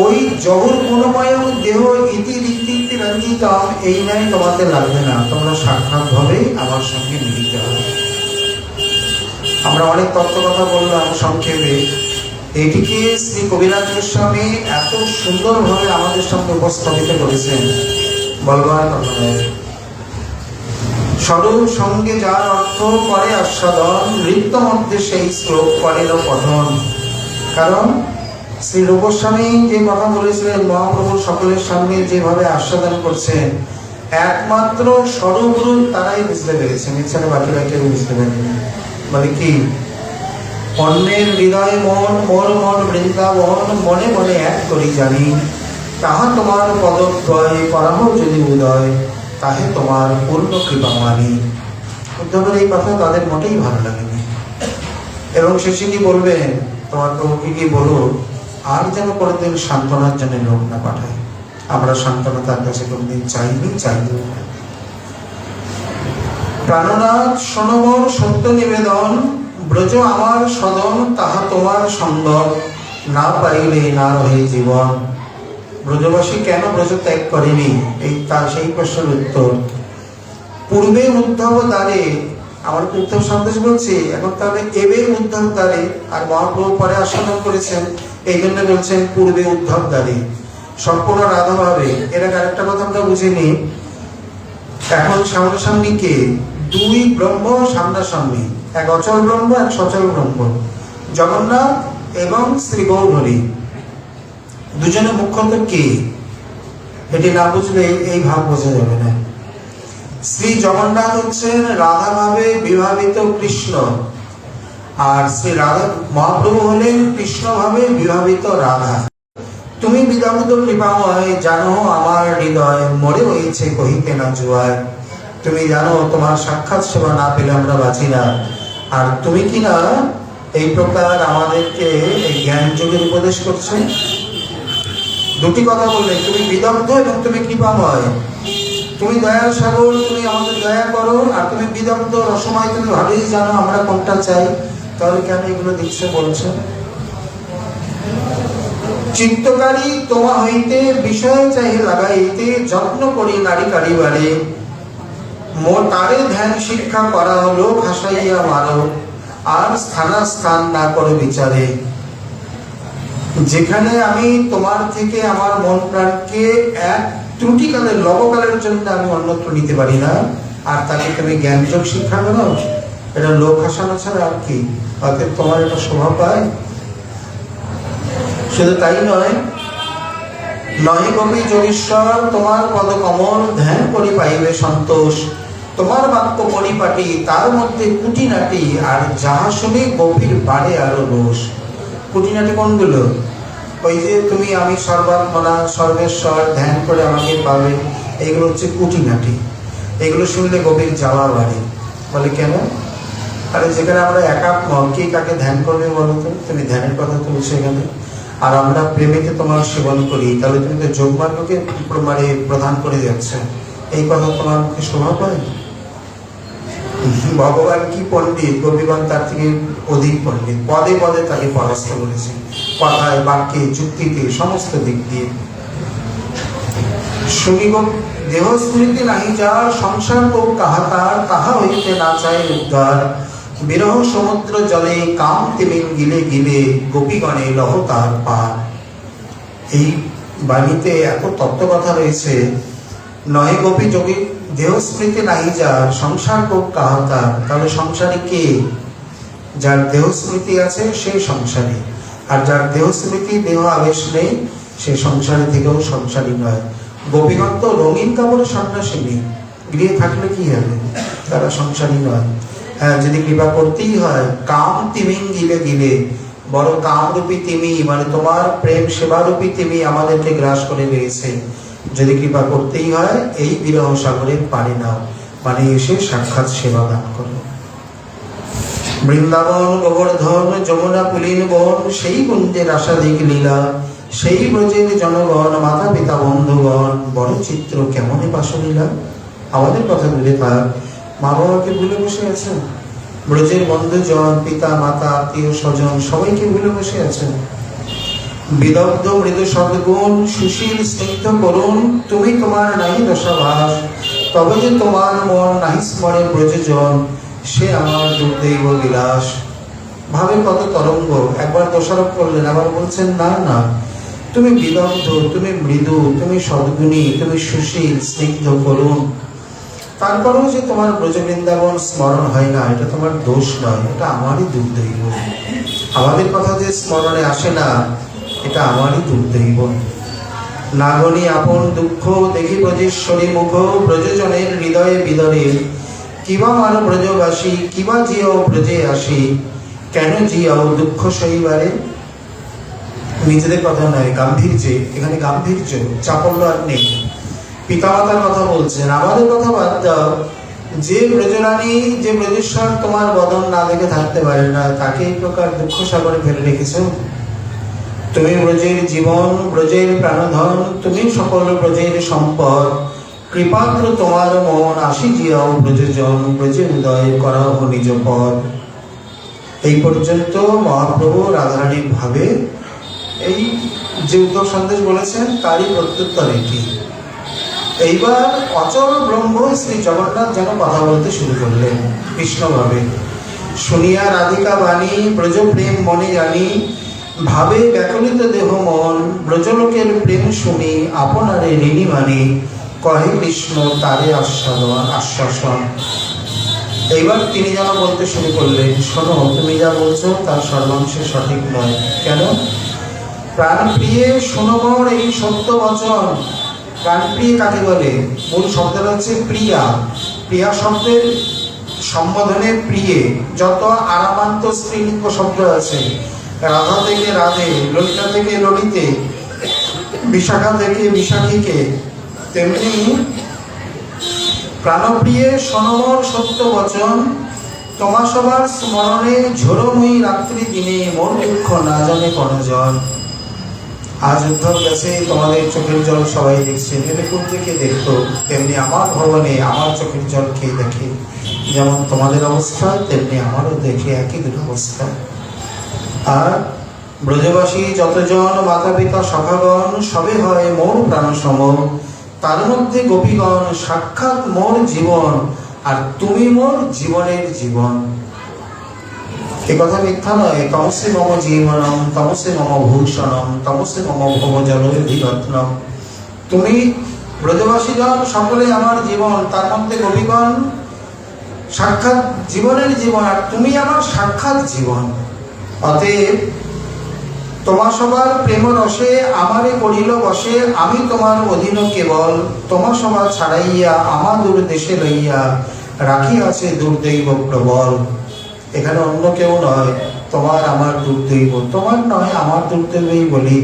ওই জহুর গুণময় দেহ ইতি রীতি রঞ্জিতম, এই নাই তোমাদের লাগবে না, তোমরা সাক্ষাৎ ভাবেই আমার সঙ্গে মিলিত হবে। আমরা অনেক তত্ত্ব কথা বললাম সংক্ষেপে, এটিকে শ্রী কবিরাজ গোস্বামী এত সুন্দরভাবে আমাদের সামনে উপস্থাপিত করেছেন বলবার কথা নয়। স্বরূপ সঙ্গে যার অর্থ করে আস্বাদন, নৃত্য মধ্যে সেই শ্লোক করেন পঠন। কারণ শ্রী রূপ গোস্বামী যে কথা বলেছিলেন, মহাপ্রভু সকলের সামনে যেভাবে আস্বাদন করছেন, একমাত্র স্বরূপ রূপ তারাই বুঝতে পেরেছেন, এছাড়া বাকিরা কেউ বুঝতে পারেনি। মানে কি, অন্যের হৃদয় মন, মোর মন বৃন্দাবন, মনে মনে এক করি জানি, তাহা তোমার পদদ্বয় করাহ যদি উদয়, তাহে তোমার পূর্ণ কৃপা মানি। উদ্ধবের এই কথা তাদের মোটেই ভালো লাগেনি, এবং শেষে কি বলবেন, তোমার প্রভুকে কি বলো আর যেন কোনোদিন সান্ত্বনার জন্য লোক না পাঠায়। আমরা সান্ত্বনা তার কাছে কোনোদিন চাইনি, চাইনি। প্রাণনাথ সনবর সত্য নিবেদন, ব্রজ আমার সদন, তাহা তোমার সঙ্গ, না পাইলে না রহে জীবন। ব্রজবাসী কেন ব্রজ ত্যাগ করেনি, এই তার সেই প্রশ্নের উত্তর। পূর্বে উদ্ধব দ্বারে, আমার উদ্ধব সন্দেশ বলছি, এখন তাহলে এবে উদ্ধব দ্বারে, আর মহাপ্রভু পরে আস্বাদন করেছেন, এই জন্য বলছেন পূর্বে উদ্ধব দ্বারে, সম্পূর্ণ রাধা ভাবে। এর আরেকটা কথা আমরা বুঝিনি, এখন সামনাসামনি কে? 2 ব্রহ্ম সামনাসামনি, এক অচল ব্রহ্ম, এক সচল ব্রহ্ম, জগন্নাথ এবং শ্রী গৌরহরি, দুজনে মুখ্যত কে? এটি না বুঝলে এই ভাব বোঝা যাবে না। শ্রী জগন্নাথ হচ্ছেন রাধা ভাবে বিভাবিত কৃষ্ণ, আর শ্রী রাধা মহাপ্রভু হলেন কৃষ্ণ ভাবে বিভাবিত রাধা। তুমি বিদগ্ধ কৃপাময়, জানো আমার হৃদয় মরে হয়েছে কহিতে না জুয়ায়। তুমি জানো তোমার সাক্ষাৎ সেবা না পেলে আমরা বাঁচি না। আর তুমি কি না এই প্রকার আমাদেরকে এই জ্ঞান যোগের উপদেশ করছো? দুটি কথা বললে, তুমি বিদগ্ধ এবং তুমি কৃপাময়। তুমি দয়ার সাগর, তুমি আমাদের দয়া করো। আর তুমি বিদগ্ধ রসময়, তুমি ভালোই জানো আমরা কোনটা চাই। তাহলে কেন এগুলো দিচ্ছে বলছো? চিত্তকারী তোমা হইতে বিষয় চাই লাগাইতে, যত্ন করি নারী কারিবারে। তারে ধ্যান শিক্ষা করা হলো ভাসাইয়া মারো, আর স্থানাস্থান না করো বিচারে। যেখানে আমি তোমার থেকে আমার মন প্রাণকে এক ত্রুটিকালের লবকালের জন্য আমি অন্যত্র নিতে পারি না, আর তাকে তুমি জ্ঞানযোগ শিক্ষা করো, এটা লোক হাসানো ছাড়া আর কি? অতএব তোমার এটা শোভা পায়? শুধু তাই নয়, নহে কবি যোগীশ্বর তোমার পদকমল, ধ্যান করি পাইবে সন্তোষ। তোমার বাক্য পরিপাটি, তার মধ্যে কুটিনাটি, আর যাহা শুনি গভীর বাড়ে আরো রোষ। কুটিনাটি কোনগুলো? ওই যে তুমি আমি সর্বাত্মনা সর্বেশ্বর ধ্যান করে আমাকে পাবে, এইগুলো হচ্ছে কুটিনাটি। এগুলো শুনলে গভীর যাওয়া বাড়ে। বলে কেন? আরে যেখানে আমরা একাত্ম, কে কাকে ধ্যান করবে বলো তো? তুমি ধ্যানের কথা তুলছো এখানে। আর আমরা প্রেমেতে তোমার সেবন করি, তাহলে তুমি তো যোগমার্গকে মানে প্রদান করে যাচ্ছ। এই কথা তোমার মুখে শোভা পায়? ভগবান কি পণ্ডিত, কবিগণ তার থেকে অধিক পণ্ডিত। পদে পদে তাকে পরাস্ত করেছে, কথায় বাক্যে যুক্তিতে সমস্ত দিক দিয়ে। শুনিব দেহ স্মৃতি নাহি যার, সংসার তো কাহা তার, তাহা হইতে না চায় উদ্ধার। বিরহ সমুদ্র জলে কাম তিমিন গিলে গিলে, গোপীগণে লহ তার পার। এই বাণীতে এত তত্ত্ব কথা রয়েছে। নহে গোপী যোগী দেহ স্মৃতি নাহি যার, সংসার কোপ কাহা তার। তাহলে সংসারী কে? যার দেহ স্মৃতি আছে সেই সংসারী, আর যার দেহ স্মৃতি দেহ আবেশ নেই সে সংসারী থেকেও সংসারী নয়। গোপীগণ তো রঙিন কাপড়ে সন্ন্যাসিনী, গৃহে থাকলে কি হবে? তারা সংসারী নয়। হ্যাঁ, যদি কৃপা করতেই হয়, কাম তিমিং গিলে গিলে, বড় কামরূপী তিমি, মানে তোমার প্রেম সেবারূপী তিমি আমাদেরকে গ্রাস করে নিয়েছে। যদি কৃপা করতেই হয়, এই বিরহ সাগরের পারে নাও, মানে এসে সাক্ষাৎ সেবা দান করো। বৃন্দাবন গোবর্ধন যমুনা পুলিন বন, সেই কুঞ্জের আশাধিক লীলা। সেই ব্রজের জনগণ মাতা পিতা বন্ধুগণ, বড় চিত্র কেমনে পাশলীলা। আমাদের কথা দূরে থাক, মা বাবাকে ভুলে বসে আছেন। ব্রজের বন্ধুজন, পিতা মাতা আত্মীয় স্বজন সবাইকে ভুলে বসে আছেন। বিদগ্ধ মৃদু সদ্গুণ, সুশীল স্নিগ্ধ করুণ, তুমি তোমার নাহি দশাভাস। তবে যে তোমার মন নাহি স্মরে ব্রজজন, সে আমার দুর্দৈব বিলাস। ভাবে কত তরঙ্গ, একবার দোষারোপ করলেন, আবার বলছেন না না, তুমি বিদগ্ধ, তুমি মৃদু, তুমি সদ্গুণী, তুমি সুশীল স্নিগ্ধ করুণ। তারপরেও যে তোমার ব্রজ বৃন্দাবন স্মরণ হয় না, এটা তোমার দোষ নয়, এটা আমারই দুর্দৈব। আমাদের কথা যে স্মরণে আসে না, এটা আমারই দুর্দৈব। নাগনি আপন দুঃখ দেখি ব্রজেশ্বরী মুখ, ব্রজজনের হৃদয়ে বিদরে। কিবা মার ব্রজবাসী, কিবা জিয়াও ব্রজে আসি, কেন জিয়াও দুঃখ সইবারে। নিজেদের কথা নয়, গাম্ভীর্যে, এখানে গাম্ভীর্য, চাপল্য আর নেই। পিতামাতার কথা বলছেন, আমাদের কথা বাদ দাও। যে ব্রজরানী, যে ব্রজেশ্বর তোমার বদন না দেখে থাকতে পারে না, তাকে এই প্রকার দুঃখ সাগরে ফেলে রেখেছ। তুমি ব্রজের জীবন, ব্রজের প্রাণধন, তুমি সকল ব্রজের সম্পদ। কৃপাত্র তোমার মন, আসি জিয়াও ব্রজজন, ব্রজে হৃদয় করাও নিজ পদ। এই পর্যন্ত মহাপ্রভু রাধারানীর ভাবে এই যে উত্তর সন্দেশ বলেছেন তারই প্রত্যুত্তর এটি। এইবার অচল ব্রহ্ম শ্রী জগন্নাথ যেন কথা বলতে শুরু করলেন কৃষ্ণভাবে। শুনিয়া রাধিকা বাণী, ব্রজ প্রেম মনে জানি, ভাবে ব্যাকুলিত দেহ মন, ব্রজলোকের প্রেম শুনি, আপনারে ঋণী মানি, কহে কৃষ্ণ তারে আশ্বাসন। এইবার তিনি যেন বলতে শুরু করলেন, শোনো, তুমি যা বলছো তার সর্বাংশে সঠিক নয়। কেন? প্রাণপ্রিয়ে শোনবর এই সত্য বচন। প্রাণপ্রিয় কাকে বলে? মূল শব্দটা হচ্ছে প্রিয়া। প্রিয়া শব্দের সম্বোধনে প্রিয়ে যত আরামান্ত স্ত্রীলিঙ্গ শব্দ আছে, রাধা থেকে রাধে, ললিতা থেকে ললিতে, বিশাখা থেকে বিশাখীকে, তেমনি প্রাণপ্রিয়ে সনমর সত্য বচন, তোমা সবার স্মরণে ঝোড়ময়ী রাত্রি দিনে মোর দুঃখ না জানে কনজন। আজ উদ্ধব গেছে, তোমাদের চোখের জল সবাই দেখছে, এটা কোন থেকে দেখতো, তেমনি আমার ভবনে আমার চোখের জল খেয়ে দেখে, যেমন তোমাদের অবস্থা তেমনি আমারও দেখে একই দুরবস্থা। আর ব্রজবাসী যতজন মাতা পিতা সখাগণ সবে হয় মোর প্রাণসম, তার মধ্যে গোপীগণ সাক্ষাৎ মোর জীবন, আর তুমি মোর জীবনের জীবন। এ কথা মিথ্যা নয়। তমসে মম জীবনম তমসে মম ভূষণম তমসে মম ভবজলধিরত্নম। তুমি ব্রজবাসীগণ সকলে আমার জীবন, তার মধ্যে গোপীগণ সাক্ষাৎ জীবনের জীবন, আর তুমি আমার সাক্ষাৎ জীবন। অতএব তোমা সবার প্রেম রসে আমারে করিল বসে, আমি তোমার অধীন কেবল, তোমা সভা ছাড়াইয়া আমা দূর দেশে লইয়া রাখি আছে দুর্দৈব প্রবল। এখানে অন্য কেউ নয়, তোমার আমার দুর্দৈব, তোমার নয় আমার দুর্দৈবই বলি,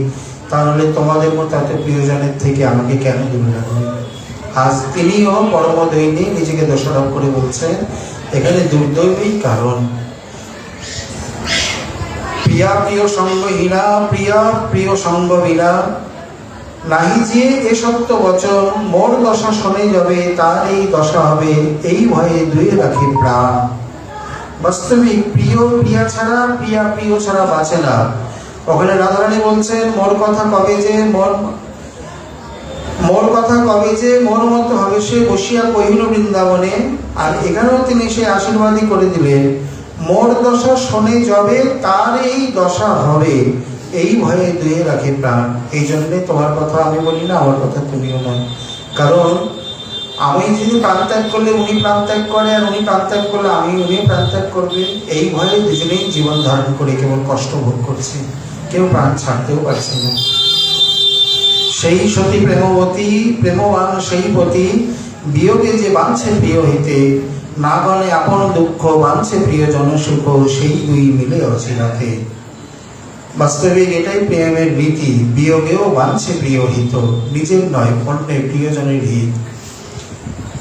তাহলে তোমাদের মতো এত প্রিয়জনের থেকে আমাকে কেন দূরে রাখবে। আজ তিনিও পরম দৈনী নিজেকে দোষারোপ করে বলছেন এখানে দুর্দৈবই কারণ। প্রিয়া প্রিয় সঙ্গহীনা প্রিয়া প্রিয় সঙ্গ বিনা, নাহি যে এ সত্য বচন মোর দশা শোনে যাবে, তার এই দশা হবে এই ভয়ে দুয়ে রাখি প্রাণ। বাস্তবিক প্রিয় প্রিয়া ছাড়া, প্রিয়া প্রিয় ছাড়া বাঁচে না। ওখানে রাধারানী বলছেন মোর কথা কবে যে মোর কথা কবে যে মোর মতো হবে সে বসিয়া কহিল বৃন্দাবনে। আর এখানেও তিনি সে আশীর্বাদই করে দিলেন, মোর দশা শোনে যাবে তার এই দশা হবে এই ভয়ে দুয়ে রাখে প্রাণ। এই জন্যে তোমার কথা আমি বলি না, আমার কথা তুমিও নয়। কারণ আমি যদি প্রাণ ত্যাগ করলে উনি প্রাণ ত্যাগ করে, আর উনি প্রাণ ত্যাগ করলে উনি প্রাণ ত্যাগ করবে, এই ভয়ে দুজনেই জীবন ধারণ করে কেবল কষ্ট ভোগ করছে, কেউ প্রাণ ছাড়তেও পারছে না। সেই সতী প্রেমবতী প্রেমবান সেই পতি, বিয়োগে যে বাঁধছে প্রিয় হইতে, না গণে আপন দুঃখ বাঁধছে প্রিয় জনসুখ, সেই দুই মিলে অচিরাতে। বাস্তবিক এটাই প্রেমের রীতি, বিয়োগেও বাঁধছে প্রিয় হিত, নিজের নয় অন্যের প্রিয়জনের হিত।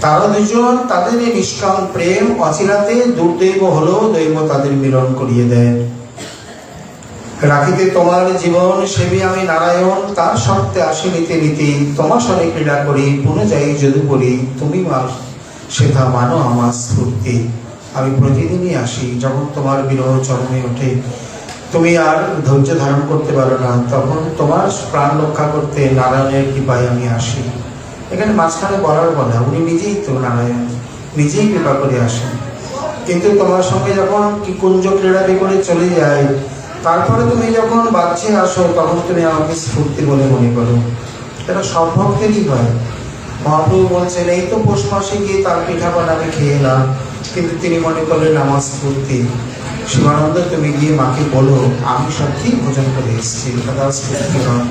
তারা দুজন তাদের এই নিষ্কাম প্রেম অচিরাতে দুর্দৈব হলো, দৈব তাদের মিলন করিয়ে দেয়। রাখিতে তোমার জীবন সেবী আমি নারায়ণ, তার সত্ত্বে আসি নিতে নিতে, তোমার সঙ্গে ক্রীড়া করি পুনঃ যাই যদুপুরী, তুমি সেথা মানো আমার স্ফূর্তি। আমি প্রতিদিনই আসি, যখন তোমার বিরহ চরমে ওঠে, তুমি আর ধৈর্য ধারণ করতে পারো না, তখন তোমার প্রাণ রক্ষা করতে নারায়ণের কৃপায় আমি আসি। এখানে মাঝখানে বলার বলা, উনি নিজেই তো নারায়ণ, নিজেই কৃপা করে আসেন। কিন্তু তোমার সঙ্গে যখন কি কুঞ্জ ক্রীড়াবি করে চলে যায়, তারপরে তুমি যখন বাচ্চে আসো, তখন তুমি আমাকে স্ফূর্তি বলে মনে করো। এটা সব ভক্তেরই হয়। মহাপ্রভু বলছেন এই তো পৌষ মাসে গিয়ে তার পিঠাপান আমি খেয়ে এলাম, কিন্তু তিনি মনে করলেন আমার স্ফূর্তি। শিবানন্দ তুমি গিয়ে মাকে বলো আমি সত্যি ভোজন করে এসেছি, এটা স্ফূর্তি নয়।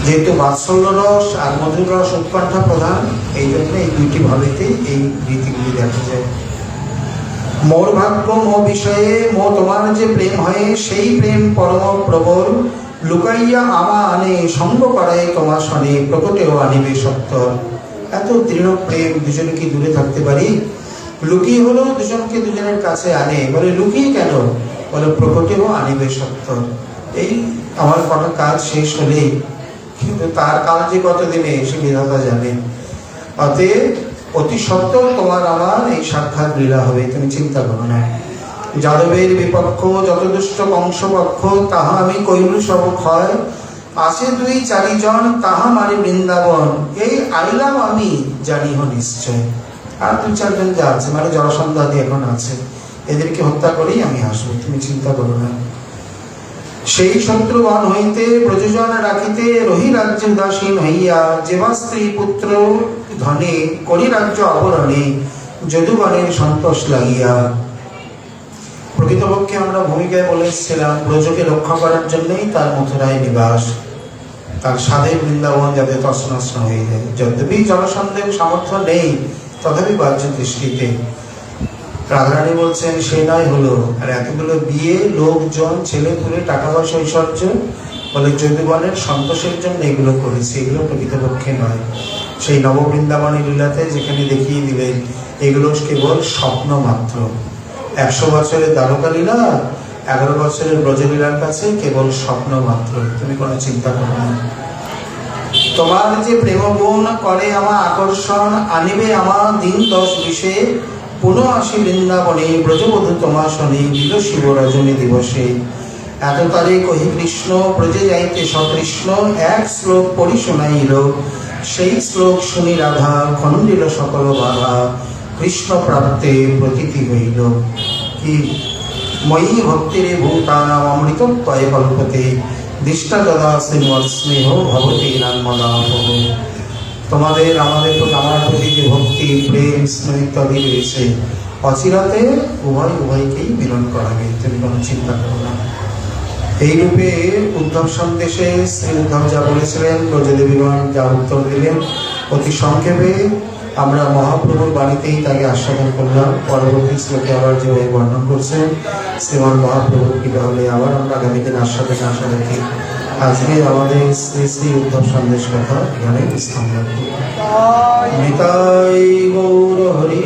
যেহেতু বাৎসল্য রস আর মধুর রস উৎকণ্ঠা প্রধান, এই জন্য এই দুইটি ভাবেতে এই রীতিগুলি দেখা যায়। মোর ভাগ্য মো বিষয়ে মো তোমার যে প্রেম হয়, সেই প্রেম পরম প্রবল, লুকাইয়া আমা আনে সঙ্গ করায় তোমার সনে, প্রকটেও আনিবে সত্য। এত দৃঢ় প্রেম, দুজনে কি দূরে থাকতে পারি? লুকিয়ে হলো দুজনকে দুজনের কাছে আনে। বলে লুকিয়ে কেন? বলে প্রকটেও আনিবে সত্য। এই আমার কটা কাজ শেষ হলেই, কিন্তু তার কাল যে কতদিনে সে বিধাতা জানেন। অতএব অতি সত্ত্বর তোমার আমার এই সাক্ষাৎ লীলা হবে, তুমি চিন্তা করো না। যাদবের বিপক্ষ যত দুষ্ট বংশপক্ষ, তাহা আমি কইলু সব ক্ষয়, আসে দুই চারিজন তাহা মারি বৃন্দাবন, এই আইলাম আমি জানিহ নিশ্চয়। আর দুই চারজন যা আছে, মানে জরাসন্ধাদি এখন আছে, এদেরকে হত্যা করেই আমি আসবো, তুমি চিন্তা করো না। সেই শত্রুগণ হইতে প্রযোজন রাখিতে, রহি রাজ্য উদাসীন হইয়া, যেবা স্ত্রী পুত্র ধনে করি রাজ্য আবরণে, যদুগণের সন্তোষ লাগিয়া। প্রকৃতপক্ষে আমরা ভূমিকায় বলেছিলাম ব্রজকে রক্ষা করার জন্যই তার মথুরায় নিবাস, তার সাধে বৃন্দাবন যাতে তছনছ হয়ে যায়। যদ্যপি জনসন্দেহ সামর্থ্য নেই, তথাপি বাহ্য দৃষ্টিতে রাধারানী বলছেন সে নয় হলো, আর এতগুলো বিয়ে, লোকজন, ছেলে পুলে, টাকা পয়সা, ঐশ্বর্য, বলে যদুবনের সন্তোষের জন্য এগুলো করেছি, এগুলো প্রকৃতপক্ষে নয়। সেই নববৃন্দাবনী লীলাতে যেখানে দেখিয়ে দিলেন এগুলো কেবল স্বপ্ন মাত্র। 100 বছরের দ্বারকা লীলা 11 বছরের ব্রজলীলার কাছে কেবল স্বপ্ন মাত্র। তুমি কোনো চিন্তা করো না। তোমার যে প্রেম গুণ করে আমার আকর্ষণ, আনিবে আমার দিন 10 বিশে, পুনঃ আসি বৃন্দাবনে ব্রজবধূ তোমার শনি দিল শিব রজনী দিবসে। এত তারে কহি কৃষ্ণ ব্রজে যাইতে সকৃষ্ণ, এক শ্লোক পড়ি শোনাইল, সেই শ্লোক শুনি রাধা খণ্ডিল সকল বাধা, কৃষ্ণ প্রাপ্তে প্রতীতি হইল। কি ময়ী ভক্তিরে ভূতানাম অমৃতত্বয়ে কল্পতে, দৃষ্টা যদা শ্রীমৎ স্নেহ ভবতি নান্মদাপহ। তোমাদের আমাদের প্রতি, আমার প্রতি যে ভক্তি প্রেম স্নেহ ইত্যাদি রয়েছে, অচিরাতে উভয়কেই মিলন করাবে। তুমি কোনো চিন্তা করো না। এই রূপে উদ্ধব সন্দেশে শ্রী উদ্ধব যা বলেছিলেন, ব্রজদেবীগণ যা উত্তর দিলেন, অতি সংক্ষেপে আমরা মহাপ্রভুর বাণীতেই তাকে আস্বাদন করলাম। পরবর্তী শ্লোকে আবার যেভাবে বর্ণন করছেন শ্রীমান মহাপ্রভুর কৃপা হলে আবার আমরা আগামী দিন আস্বাদনে আশা রাখি। আজকে আমাদের শ্রী শ্রী উদ্ধব সন্দেশ কথা এখানে বিস্তৃত। নিতাই গৌর হরি।